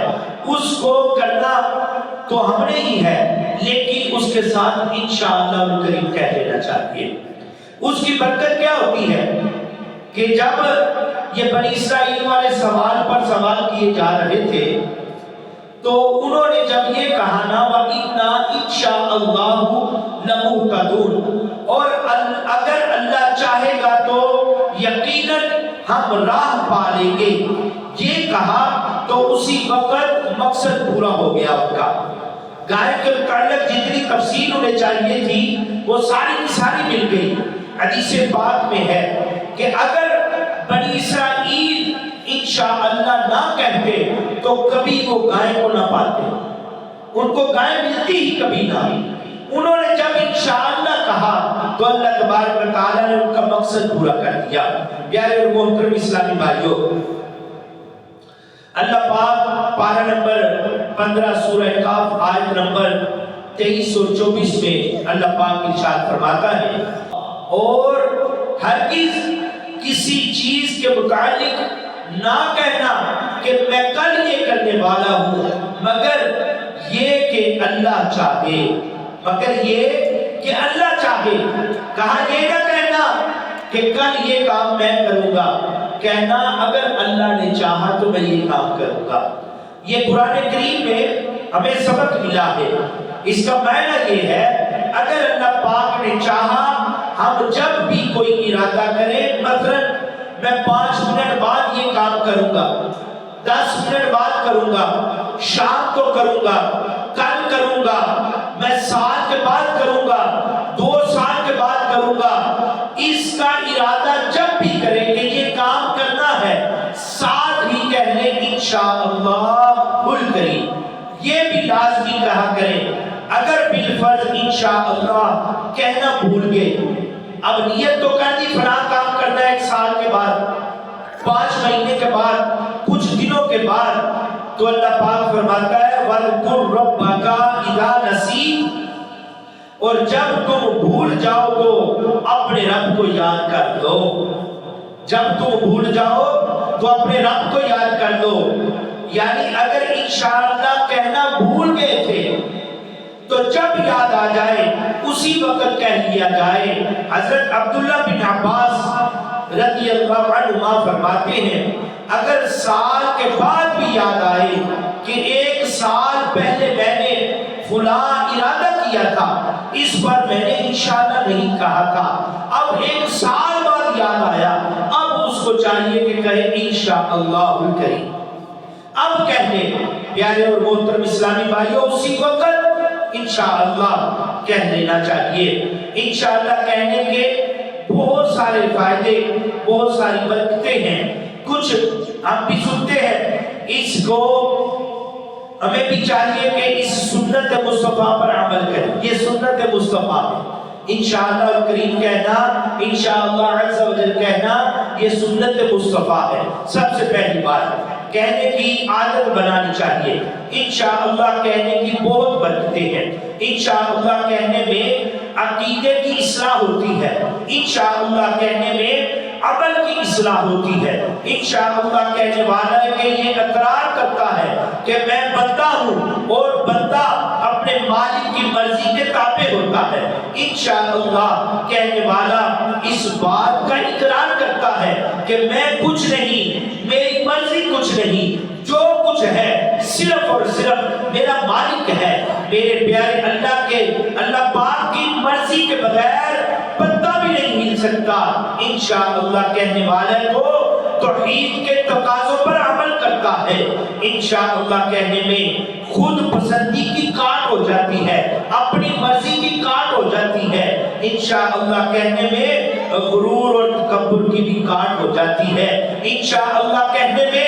اس کو کرنا تو ہم نے ہی ہے، لیکن اس کے ساتھ انشاءاللہ کریم کہہ دینا چاہیے۔ اس کی برکت کیا ہوتی ہے کہ جب یہ بنی اسرائیل والے سوال پر سوال کیے جا رہے تھے تو انہوں نے جب یہ کہا نا وَإِنَّا إِن شَاءَ اللَّهُ لَمُهْتَدُونَ، اور اگر اللہ چاہے گا تو یقیناً ہم راہ پا لیں گے، یہ کہا تو اسی وقت مقصد پورا ہو گیا ان کا۔ گائے کے متعلق جتنی تفصیل انہیں چاہیے تھی وہ ساری کی ساری مل گئی۔ حدیث پاک میں ہے کہ اگر بنی اسرائیل انشاءاللہ نہ کہتے تو کبھی وہ گائے کو نہ پاتے، ان کو گائے ملتی ہی کبھی نہ۔ انہوں نے جب انشاءاللہ کہا تو اللہ تبارک و تعالیٰ نے ان کا مقصد پورا کر دیا۔ پیارے اور محترم اسلامی بھائیوں، اللہ پاک پارہ نمبر 15 سورہ کاف آیت نمبر 23 اور 24 میں اللہ پاک ارشاد فرماتا ہے اور ہرگز کسی چیز کے متعلق نہ کہنا کہ میں کل یہ کرنے والا ہوں مگر یہ کہ اللہ چاہے، مگر یہ کہ اللہ چاہے۔ کہا یہ نہ کہنا کہ کل یہ کام میں کروں گا، کہنا اگر اللہ نے چاہا تو میں یہ کام کروں گا۔ یہ قرآن کریم میں ہمیں سبق ملا ہے۔ اس کا معنی یہ ہے اگر اللہ پاک نے چاہا ہم جب بھی کوئی ارادہ کریں، مثلا میں 5 منٹ بعد یہ کام کروں گا، 10 منٹ بعد کروں گا، شام کو کروں گا، کل کروں گا، میں سال کے بعد کروں گا، 2 سال کے بعد کروں گا، اس کا ارادہ جب بھی کریں کہ یہ کام کرنا ہے ساتھ ہی کہہ لیں انشاءاللہ الکریم، یہ بھی لازمی کہا کریں۔ اگر بالفرض انشاءاللہ کہنا بھول گئے، اب نیت تو کر دی فلاں کام کرنا ہے 1 سال کے بعد، 5 مہینے کے بعد، کچھ دنوں کے بعد، تو اللہ پاک فرماتا ہے وَاذْكُرْ رَبَّكَ إِذَا نَسِيتَ، اور جب تم بھول جاؤ تو اپنے رب کو یاد کر دو۔ جب تم بھول جاؤ تو اپنے رب کو یاد کر دو۔ یعنی اگر انشاءاللہ کہنا بھول گئے تھے تو جب یاد آ جائے اسی وقت کہہ لیا جائے۔ حضرت عبداللہ بن عباس رضی اللہ عنہما فرماتے ہیں اگر سال کے بعد بھی یاد آئے کہ ایک سال پہلے میں نے فلاں ارادہ کیا تھا، اس پر میں نے انشاءاللہ نہیں کہا تھا، اب ایک سال بعد یاد آیا، اب اس کو چاہیے کہ کہے انشاءاللہ الکریم۔ اب کہنے پیارے اور محترم اسلامی بھائیوں اسی وقت انشاءاللہ کہہ لینا چاہیے۔ انشاءاللہ کہنے کے بہت سارے فائدے، بہت ساری برکتیں ہیں، کچھ ہم بھی سنتے ہیں، اس کو ہمیں بھی چاہیے کہ اس سنت مصطفیٰ پر عمل کریں، یہ سنت مصطفیٰ ہے۔ انشاءاللہ الکریم کہنا، انشاءاللہ عز و جل کہنا، یہ سنت مصطفیٰ ہے۔ سب سے پہلی بات کہنے کی عادت بنانی چاہیے۔ انشاءاللہ کہنے کی بہت برکتیں ہیں۔ انشاءاللہ کہنے میں عقیدے کی اصلاح ہوتی ہے، انشاءاللہ کہنے میں عمل کی اصلاح ہوتی ہے۔ انشاءاللہ کہنے والا ہے کہ یہ اقرار کرتا ہے کہ میں بندہ ہوں اور بندہ اپنے مالک کی مرضی کے تابع ہوتا ہے۔ انشاءاللہ کہنے والا اس بات کا اقرار کرتا ہے کہ میں کچھ نہیں، میری مرضی کچھ نہیں، جو کچھ ہے صرف اور صرف میرا مالک ہے۔ میرے پیارے اللہ پاک کی مرضی کے بغیر پتہ بھی نہیں مل سکتا۔ انشاءاللہ کہنے والے کو توحید کے تقاضوں پر عمل کرتا ہے۔ انشاءاللہ کہنے میں خود پسندی کی کاٹ ہو جاتی ہے، اپنی مرضی کی کاٹ ہو جاتی ہے۔ انشاءاللہ کہنے میں غرور اور تکبر کی بھی کاٹ ہو جاتی ہے۔ انشاءاللہ کہنے میں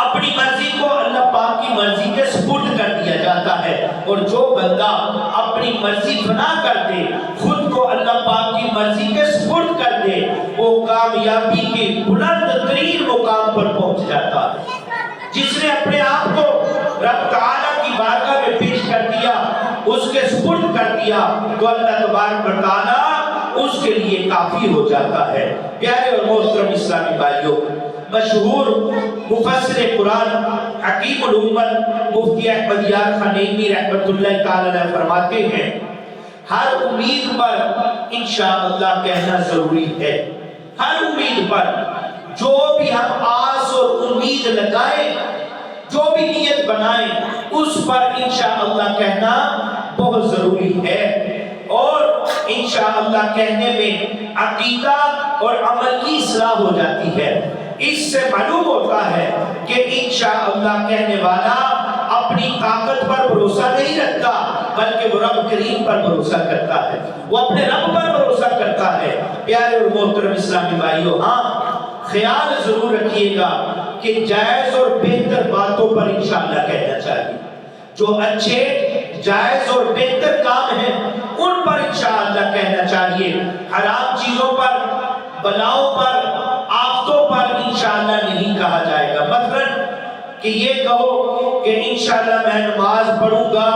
اپنی مرضی کو اللہ پاک کی مرضی کے سپرد کر دیا جاتا ہے، اور جو بندہ اپنی مرضی فنا کر دے، خود کو اللہ پاک کی مرضی کے سپرد کر دے، وہ کامیابی کے بلند ترین مقام پر پہنچ جاتا ہے۔ جس نے اپنے آپ کو رب تعالیٰ کی بارگاہ میں پیش کر دیا، اس کے سپرد کر دیا، تو اللہ تبارک و تعالیٰ اس کے لیے کافی ہو جاتا ہے۔ پیارے اور محترم اسلامی بھائیوں، مشہور مفسر قرآن حکیم الامت مفتی احمد یار خانیمی رحمۃ اللہ تعالی علیہ فرماتے ہیں ہر امید پر انشاءاللہ کہنا ضروری ہے۔ ہر امید پر جو بھی ہم آس اور امید لگائیں، جو بھی نیت بنائیں، اس پر انشاءاللہ کہنا بہت ضروری ہے۔ اور انشاءاللہ کہنے میں عقیدہ اور عمل کی اصلاح ہو جاتی ہے۔ اس سے معلوم ہوتا ہے کہ انشاءاللہ کہنے والا اپنی طاقت پر بھروسہ نہیں رکھتا، بلکہ وہ رب کریم پر بھروسہ کرتا ہے، وہ اپنے رب پر بھروسہ کرتا ہے۔ پیارے اور محترم اسلامی بھائیوں، ہاں خیال ضرور رکھیے گا کہ جائز اور بہتر باتوں پر انشاءاللہ کہنا چاہیے۔ جو اچھے جائز اور بہتر کام ہیں ان پر انشاءاللہ کہنا چاہیے۔ حرام چیزوں پر، بلاؤں پر، آفتوں پر انشاءاللہ نہیں کہا جائے گا۔ مثلا کہ یہ کہو کہ انشاءاللہ میں نماز پڑھوں گا،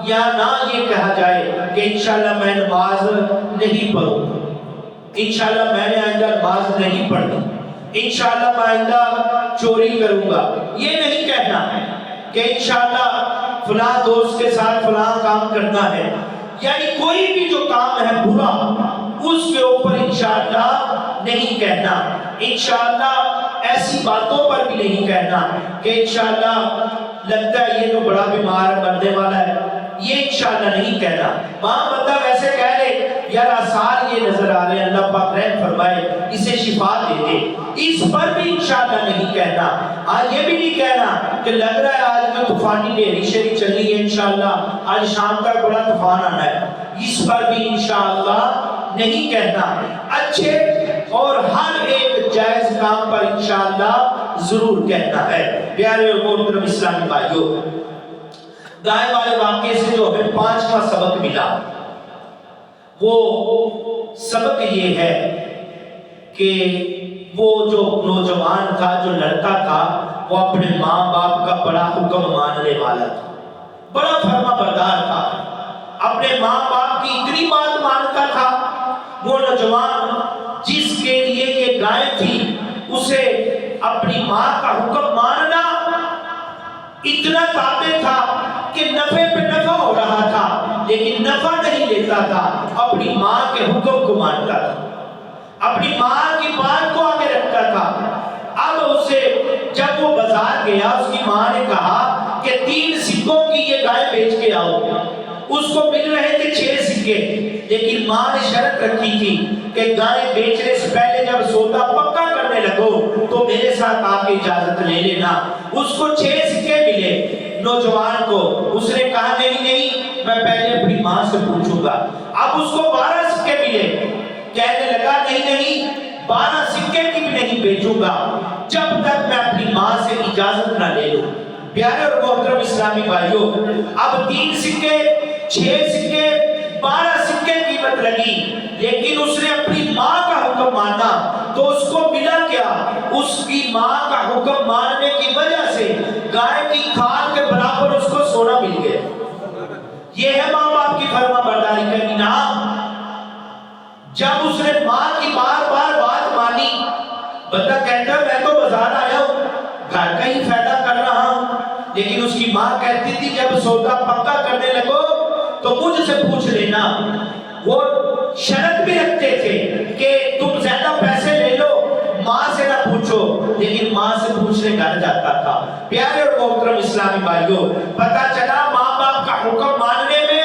یا نہ یہ کہا جائے کہ انشاءاللہ میں نماز نہیں پڑھوں گا، انشاءاللہ میں نے آئندہ نماز نہیں پڑھنی، انشاءاللہ میں آئندہ چوری کروں گا۔ یہ نہیں کہنا کہ انشاءاللہ فلاں دوست کے ساتھ فلاں کام کرنا ہے، یعنی کوئی بھی جو کام ہے برا اس کے اوپر انشاءاللہ نہیں کہنا۔ انشاءاللہ ایسی باتوں پر بھی نہیں کہنا کہ انشاءاللہ لگتا ہے یہ تو بڑا بیمار مرنے والا ہے، یہ انشاءاللہ نہیں کہنا۔ وہاں بندہ ویسے کہہ لے یار آثار یہ نظر آ رہے ہیں، اللہ پاک رحم فرمائے اسے شفا دے دے، اس پر بھی انشاءاللہ نہیں کہنا۔ آج یہ بھی نہیں کہنا کہ لگ رہا ہے آج میں طوفانی نہری شری چلی ہے، انشاءاللہ آج شام تک بڑا طوفان آنا ہے، اس پر بھی انشاءاللہ نہیں کہنا۔ اچھے اور ہر ایک جائز کام پر انشاءاللہ ضرور کہنا ہے۔ پیارے اور محترم اسلامی بھائیوں، دائیں والے واقعے سے جو ہمیں 5واں سبق ملا، وہ سبق یہ ہے کہ وہ جو نوجوان تھا، جو لڑکا تھا، وہ اپنے ماں باپ کا بڑا حکم ماننے والا تھا، بڑا فرما بردار تھا، اپنے ماں باپ کی اتنی بات مانتا تھا۔ وہ نوجوان جس کے لیے یہ گائے تھی، اسے اپنی ماں کا حکم ماننا اتنا تابع تھا کہ نفع پہ نفع ہو رہا تھا، لیکن نفع نہیں لیتا تھا، اپنی ماں کے حکم کو مانتا تھا، اپنی ماں کی بات کو آگے رکھتا تھا۔ اب اسے جب وہ بازار گیا، اس کی ماں نے کہا کہ 3 سکوں کی یہ گائے بیچ کے آؤ۔ اس کو مل رہے تھے 6 سکے، لیکن ماں نے شرط رکھی تھی کہ گائے بیچنے سے پہلے جب سودا پکا کرنے لگو تو میرے ساتھ آ کے اجازت لے لینا۔ اس کو 6 سکے ملے نوجوان کو۔ اس نے کہا نہیں میں پہلے اپنی ماں سے پوچھوں گا۔ اب اس کو 12 سکے ملے، کہنے لگا نہیں 12 سکے کی بھی نہیں بیچوں گا جب تک میں اپنی ماں سے اجازت نہ لے لوں۔ پیارے اور محترم اسلامی بھائیوں، اب 3 سکے، 6 سکے، 12 سکے قیمت لگی، لیکن اس نے اپنی ماں کا حکم مانا تو اس کو ملا کیا؟ اس کی ماں کا حکم ماننے کی وجہ سے گائے کی کھال کے برابر اس کو سونا مل گیا۔ یہ ہے ماں باپ کی فرما برداری کا انعام۔ جب اس نے ماں کی بار بار بات مانی، بندہ کہتا ہے میں تو بازار آیا ہوں، گھر کا ہی فائدہ کر رہا ہوں، لیکن اس کی ماں کہتی تھی جب سودا پکا کرنے لگو تو مجھ سے پوچھ لینا۔ وہ شرط بھی رکھتے تھے کہ تم زیادہ پیسے لے لو، ماں سے نہ پوچھو، لیکن ماں سے پوچھنے گھر جاتا تھا۔ پیارے اور محترم اسلامی بھائیوں، پتہ چلا ماں باپ کا حکم ماننے میں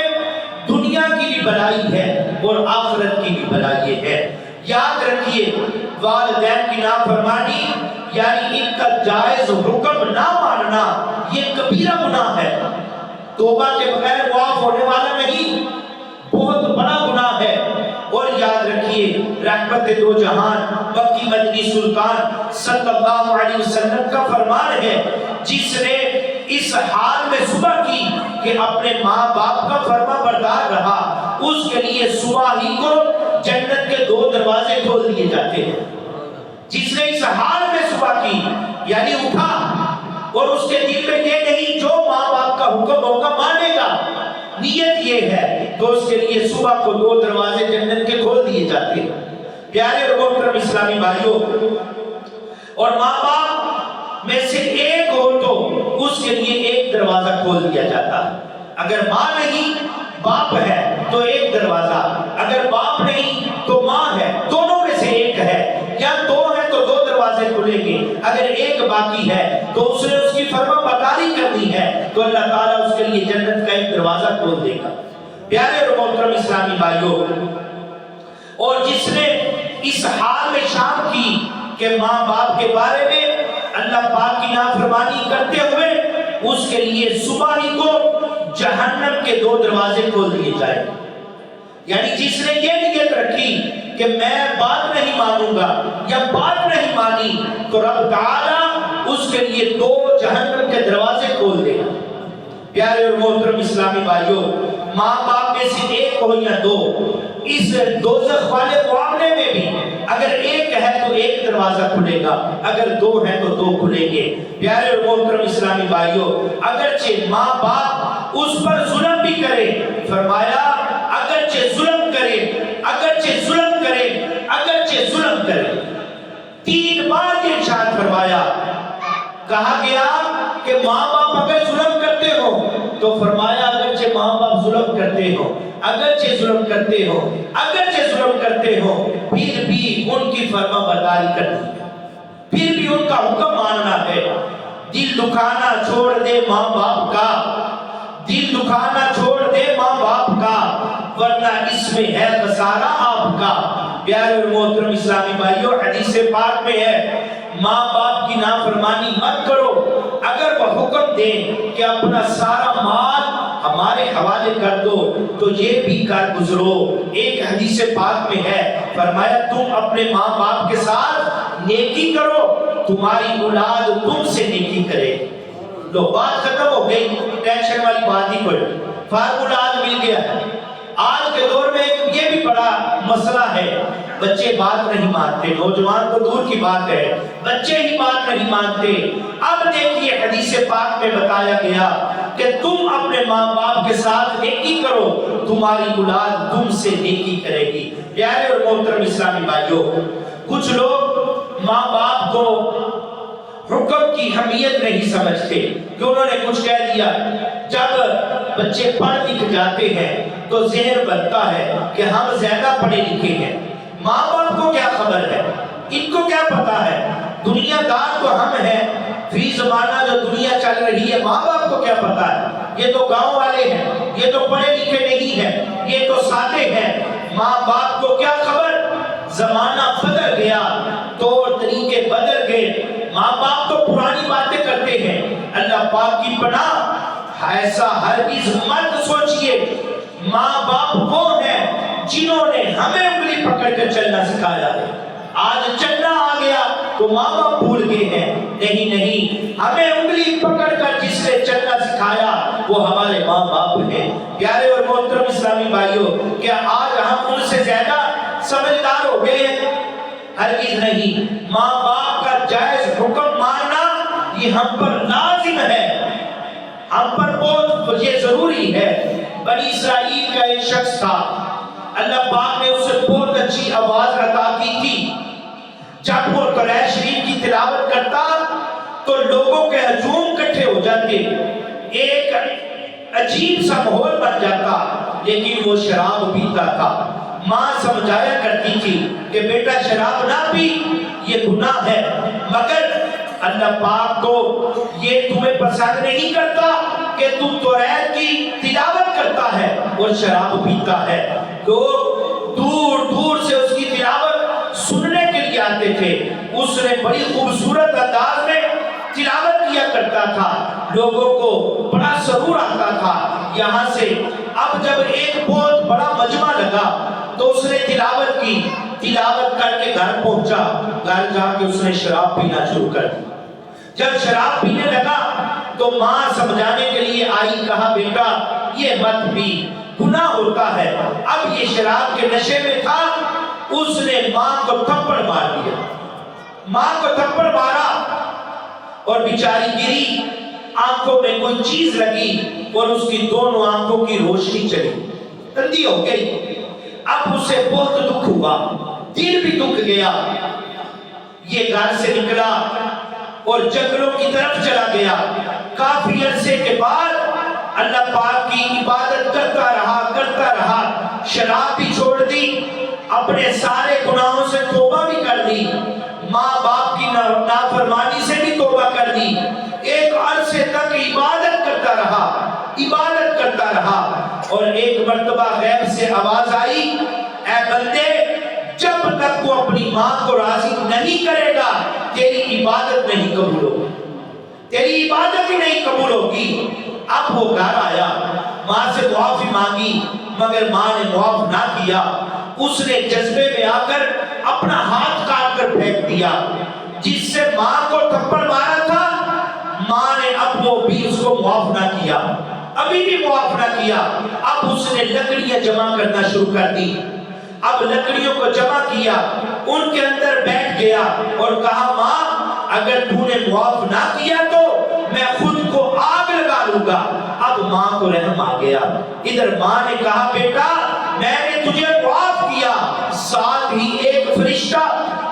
دنیا کی بھی بھلائی ہے اور آخرت کی بھی بھلائی ہے۔ یاد رکھیے، والدین کی نافرمانی یعنی ان کا جائز حکم نہ ماننا یہ کبیرہ گناہ ہے، توبہ کے بغیر معاف ہونے والا نہیں، بہت بڑا گناہ ہے۔ اور یاد رکھیے، رحمت دو جہان مکی مدنی سلطان صلی اللہ علیہ وسلم کا فرمان ہے، جس نے اس حال میں صبح کی کہ اپنے ماں باپ کا فرما بردار رہا، اس کے لیے صبح ہی کو جنت کے 2 دروازے کھول دیے جاتے ہیں۔ جس نے اس حال میں صبح کی یعنی اٹھا اور اس کے دل میں یہ نہیں جو ماں باپ کا حکم ہوگا مانے گا، نیت یہ ہے تو اس کے لیے صبح کو 2 دروازے جنت کے کھول دیے جاتے ہیں۔ پیارے اور محترم اسلامی بھائیوں، اور ماں باپ میں سے ایک ہو تو اس کے لیے 1 دروازہ کھول دیا جاتا ہے۔ اگر ماں نہیں باپ ہے تو 1 دروازہ، اگر باپ نہیں تو ماں ہے، دونوں میں سے ایک ہے، یا 2 ہے تو 2 دروازے کھلیں گے۔ اگر ایک باقی ہے تو اس نے اس کی فرما برداری کرنی ہے تو اللہ تعالیٰ اس کے لیے جنت کا 1 دروازہ کھول دے گا۔ پیارے اور محترم اسلامی بھائیوں، اور جس نے اس حال میں شام کی کہ ماں باپ کے بارے میں اللہ پاک کی نافرمانی کرتے ہوئے اس کے لیے صبح ہی کو جہنم کے 2 دروازے کھول دیے جائیں، یعنی جس نے یہ نیت رکھی کہ میں بات نہیں مانوں گا یا بات نہیں مانی تو رب تعالیٰ اس کے لیے 2 جہنم کے دروازے کھول دے گا۔ پیارے اور محترم اسلامی بھائیوں، ماں باپ میں سے ایک ہو یا 2، اس دوزخ والے معاملے میں بھی اگر ایک ہے تو 1 دروازہ کھلے گا، اگر 2 ہے تو 2 کھلیں گے۔ پیارے اور محترم اسلامی بھائیوں، اگرچہ ماں باپ اس پر ظلم بھی کرے، فرمایا اگرچہ ظلم کرے، اگرچہ ظلم کرے، اگرچہ ظلم کرے، 3 بار یہ ارشاد فرمایا۔ کہا گیا کہ ماں باپ اگر ظلم کرتے ہو تو فرمایا اگرچہ ماں باپ ظلم کرتے ہو، اگرچہ ظلم کرتے ہو، اگرچہ ظلم کرتے ہو، پھر بھی ان کی فرما برداری کرنی ہے، پھر بھی ان کا حکم ماننا ہے۔ دل دکھانا چھوڑ دے ماں باپ کا، دل دکھانا چھوڑ دے ماں باپ کا، ورنہ اس میں ہے خسارہ آپ کا۔ پیارے اور محترم اسلامی بھائیوں، حدیث پاک میں ہے ماں باپ کی نافرمانی مت کرو، اگر وہ حکم دیں کہ اپنا سارا مال ہمارے حوالے کر دو تو یہ بھی کر گزرو۔ ایک حدیث پاک میں ہے، فرمایا تم اپنے ماں باپ کے ساتھ نیکی کرو، تمہاری اولاد تم سے نیکی کرے۔ لو بات ختم ہو گئی، ٹینشن والی بات ہی کوئی، فارمولا آج مل گیا۔ آج کے دور میں یہ بھی بڑا مسئلہ ہے، بچے بات نہیں مانتے، نوجوان تو دور کی بات ہے، بچے ہی بات نہیں مانتے۔ اب دیکھیے حدیث پاک میں بتایا گیا کہ تم اپنے ماں باپ کے ساتھ نیکی کرو، تمہاری اولاد تم سے نیکی کرے گی۔ پیارے اور محترم اسلامی بھائیوں، کچھ لوگ ماں باپ کو حکم کی اہمیت نہیں سمجھتے کہ انہوں نے کچھ کہہ دیا۔ جب بچے پڑھ لکھ جاتے ہیں تو ذہن بنتا ہے کہ ہم زیادہ پڑھے لکھے ہیں، ماں باپ کو کیا خبر ہے؟ ان کو کیا پتا ہے؟ دنیا دار تو ہم ہیں، فی زمانہ جو دنیا چل رہی ہے ماں باپ کو کیا پتا ہے؟ یہ تو گاؤں والے ہیں، یہ تو پڑھے لکھے نہیں ہیں، یہ تو سادے ہیں، ماں باپ کو کیا خبر؟ زمانہ بدل گیا، طور طریقے بدل گئے، ماں باپ تو پرانی باتیں کرتے ہیں۔ اللہ پاک کی پناہ ایسا ہرگز مت سوچئے۔ ماں باپ وہ ہیں جنہوں نے ہمیں انگلی پکڑ کر چلنا سکھایا ہے۔ آج چلنا آ گیا تو ماں باپ بھول گئے ہیں، نہیں، ہمیں انگلی پکڑ کر جس نے چلنا سکھایا وہ ہمارے ماں باپ ہیں۔ پیارے اور محترم اسلامی بھائیوں، کیا آج ہم ان سے زیادہ سمجھدار ہو گئے ہیں؟ ہرگز نہیں۔ ماں باپ کا جائز حکم ماننا یہ ہم پر لازم ہے، ہم پر بہت یہ ضروری ہے۔ بنی اسرائیل کا ایک شخص تھا، اللہ پاک نے اسے بہت اچھی آواز عطا کی تھی۔ جب وہ قرآن شریف کی تلاوت کرتا تو لوگوں کے ہجوم کٹھے ہو جاتے، ایک عجیب سا ماحول بن جاتا، لیکن وہ شراب پیتا تھا۔ ماں سمجھایا کرتی تھی کہ بیٹا شراب نہ پی، یہ گناہ ہے، مگر اللہ پاک کو یہ تمہیں پسند نہیں کرتا کہ تم توریت کی تلاوت کرتا ہے اور شراب پیتا ہے۔ لوگ دور دور سے اس کی تلاوت سننے کے لیے آتے تھے۔ اس نے بڑی خوبصورت انداز میں تلاوت کیا کرتا تھا، لوگوں کو بڑا سرور آتا تھا۔ یہاں سے اب جب ایک بہت بڑا مجمع لگا تو اس نے تلاوت کی، تلاوت کر کے گھر پہنچا، گھر جا کے اس نے شراب پینا شروع کر دی۔ جب شراب پینے لگا تو ماں سمجھانے کے لیے آئی، کہا بیٹا یہ مت پی، گناہ ہوتا ہے۔ اب یہ شراب کے نشے میں تھا، اس نے ماں کو تھپڑ مار دیا، ماں کو تھپڑ مارا اور بیچاری گری، آنکھوں میں کوئی چیز لگی اور اس کی دونوں آنکھوں کی روشنی چلی، اندھی ہو گئی۔ اب اسے بہت دکھ ہوا، دل بھی دکھ گیا۔ یہ گھر سے نکلا اور جنگلوں کی طرف چلا گیا۔ کافی عرصے کے بعد اللہ پاک کی عبادت کرتا رہا، شراب بھی چھوڑ دی، اپنے سارے گناہوں سے توبہ بھی کر دی، ماں باپ کی نافرمانی سے بھی توبہ کر دی۔ ایک عرصے تک عبادت کرتا رہا اور ایک مرتبہ غیب سے آواز آئی، اے بندے جب تک وہ اپنی ماں کو راضی نہیں کرے گا تیری عبادت نہیں قبول ہوگی، تیری عبادت ہی نہیں قبول ہوگی۔ اب وہ گھر آیا، ماں سے معافی مانگی مگر ماں نے معاف نہ کیا۔ اس نے جذبے میں آ کر اپنا ہاتھ کاٹ کر پھینک دیا، جس سے ماں کو تھپڑ مارا تھا۔ ماں نے اب وہ بھی اس کو معاف نہ کیا، ابھی بھی معاف نہ کیا۔ اب اس نے لکڑیاں جمع کرنا شروع کر دی۔ اب لکڑیوں کو جمع کیا، ان کے اندر بیٹھ گیا اور کہا ماں اگر تو نے معاف نہ کیا تو میں خود کو آگ لگا لوں گا۔ اب ماں کو رحم آ گیا۔ ادھر ماں نے کہا بیٹا میں نے تجھے معاف کیا۔ ساتھ ہی ایک فرشتہ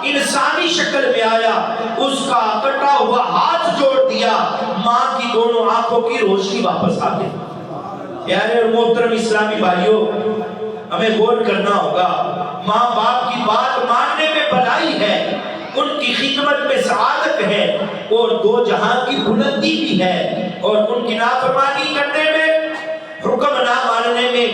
انسانی شکل میں آیا، اس کا کٹا ہوا ہاتھ جوڑ دیا، ماں کی دونوں آنکھوں کی روشنی واپس آ گئی۔ پیارے اور محترم اسلامی بھائیوں، ہمیں غور کرنا ہوگا، ماں باپ کی بات ماننے میں بھلائی ہے، ان کی خدمت میں سعادت ہے اور دو جہاں کی بلندی بھی ہے، اور ان کی نافرمانی کرنے میں، حکم نہ ماننے میں،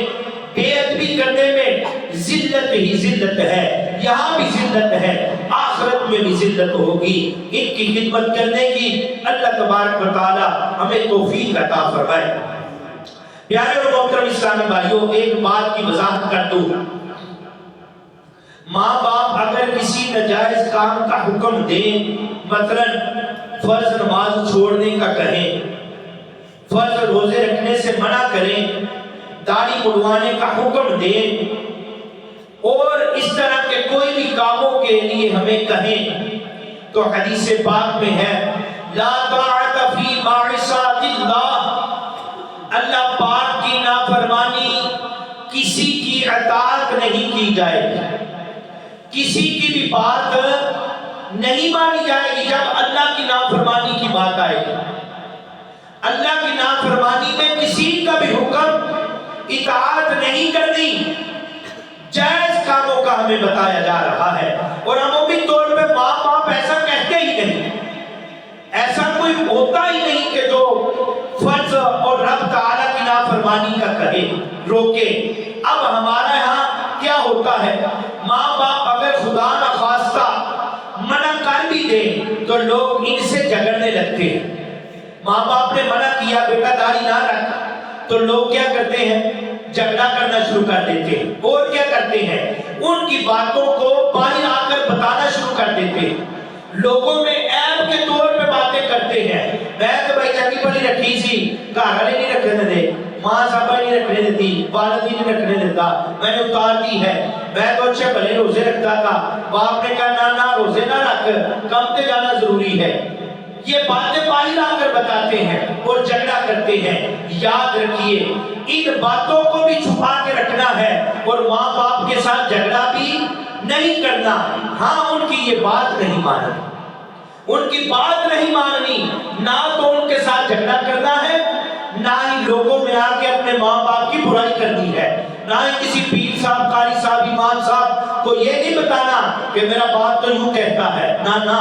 بے ادبی کرنے میں ذلت ہی ذلت ہے۔ یہاں بھی ذلت ہے، آخرت میں بھی ذلت ہوگی۔ ان کی خدمت کرنے کی اللہ تبارک و تعالی ہمیں توفیق عطا فرمائے۔ پیارے اور محترم اسلامی بھائیوں، ایک بات کی وضاحت کر دوں، ماں باپ اگر کسی ناجائز کام کا حکم دیں، مثلا فرض نماز چھوڑنے کا کہیں، فرض روزے رکھنے سے منع کریں، داڑھی مڑوانے کا حکم دیں، اور اس طرح کے کوئی بھی کاموں کے لیے ہمیں کہیں، تو حدیث پاک میں ہے لا طاعت فی معصیۃ اللہ، اللہ پاک کی نافرمانی کسی کی اطاعت نہیں کی جائے گی، کسی کی بھی بات نہیں مانی جائے گی جب اللہ کی نافرمانی کی بات آئے گی۔ اللہ کی نافرمانی میں کسی کا بھی حکم اطاعت نہیں کرنی، جائز کاموں کا ہمیں بتایا جا رہا ہے، اور عمومی طور پہ ماں باپ ایسا کہتے ہی نہیں، ایسا کوئی ہوتا ہی نہیں کہ جو فرض اور رب تعالیٰ کی نافرمانی کا کہے، روکے۔ اب ہمارا یہاں کیا ہوتا ہے، ماں باپ اگر خدا نخواستہ منع کر بھی دیں تو لوگ ان سے جھگڑنے لگتے ہیں۔ ماں باپ نے منع کیا بیٹا داڑھی نہ رکھ، تو لوگ کیا کرتے ہیں، جھگڑا کرنا شروع کر دیتے ہیں، اور کیا کرتے ہیں، ان کی باتوں کو باہر آ کر بتانا شروع کر دیتے ہیں، لوگوں میں عیب کے طور پہ باتیں کرتے ہیں۔ میں تو بھائی چنگی بڑی رکھی سی، گھر والے نہیں رکھنے دے، ماں صاحبہ نہیں رکھنے دیتی، والد ہی نہیں رکھنے دیتا، میں نے اتار دی ہے، میں تو اچھے بھلے روزے رکھتا تھا، باپ نے کہا نہ روزے نہ رکھ، کم تے جانا ضروری ہے۔ یہ باتیں باہر آ کر بتاتے ہیں اور جھگڑا کرتے ہیں۔ یاد رکھیے ان باتوں کو بھی چھپا کے رکھنا ہے، اور ماں باپ کے ساتھ جھگڑا بھی نہیں کرنا۔ ہاں ان کی یہ بات نہیں ماننی، ان کی بات نہیں ماننی، نہ تو ان کے ساتھ جھگڑا کرنا ہے، نہ ہی لوگوں میں آ کے اپنے ماں باپ کی برائی کرنی ہے، نہ ہی کسی پیر صاحب، قاری صاحب، امام صاحب کو یہ نہیں بتانا کہ میرا باپ تو یوں کہتا ہے، نہ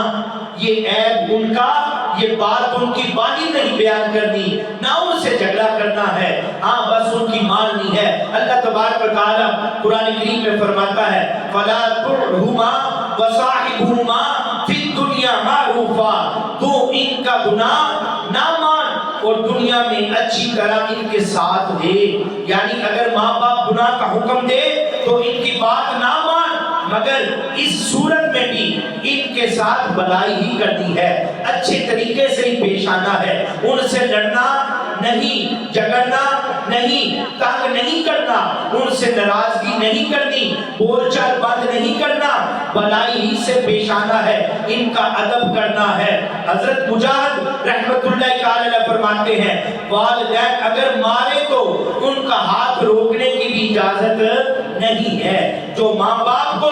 یہ عیب ان کا، یہ بات ان کی باہر نہیں بیان کرنی، نہ ان سے جھگڑا کرنا ہے، ہاں بس ان کی ماننی ہے۔ اللہ تبارک و تعالیٰ قرآن کریم میں فرماتا ہے فَلَا تُطِعْهُمَا وَصَاحِبْهُمَا فِي الدُّنْيَا مَعْرُوفًا، تو ان کا گناہ نہ مان اور دنیا میں اچھی طرح ان کے ساتھ دے۔ یعنی اگر ماں باپ گناہ کا حکم دے تو ان کی بات نہ مان، مگر اس صورت میں بھی ان کے ساتھ بھلائی ہی کرنی ہے، اچھے طریقے سے ہی پیش آنا ہے، ان سے لڑنا نہیں، جھگڑنا نہیں، تنگ نہیں کرنا، ان سے ناراضگی نہیں کرنی، بول چال بند نہیں کرنا، بھلائی ہی سے پیش آنا ہے، ان کا ادب کرنا ہے۔ حضرت مجاہد رحمت اللہ علیہ فرماتے ہیں والدین اگر مارے تو ان کا ہاتھ روکنے کی بھی اجازت نہیں ہے۔ جو ماں باپ کو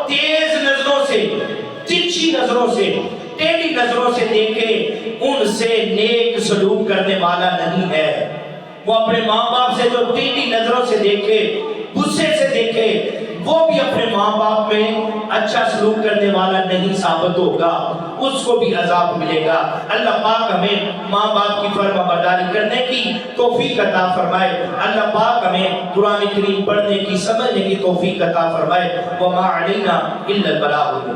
تیز نظروں سے، ترچھی نظروں سے، ٹیڑھی نظروں سے دیکھے ان سے نیک سلوک کرنے والا نہیں ہے۔ وہ اپنے ماں باپ سے جو ٹیڑھی نظروں سے دیکھے، غصے سے دیکھے، وہ بھی اپنے ماں باپ میں اچھا سلوک کرنے والا نہیں ثابت ہوگا، اس کو بھی عذاب ملے گا۔ اللہ پاک ہمیں ماں باپ کی فرما برداری کرنے کی توفیق عطا فرمائے، اللہ پاک ہمیں قرآن کریم پڑھنے کی، سمجھنے کی توفیق عطا فرمائے۔ وَمَا عَلَيْنَا إِلَّا الْبَلَاغُ۔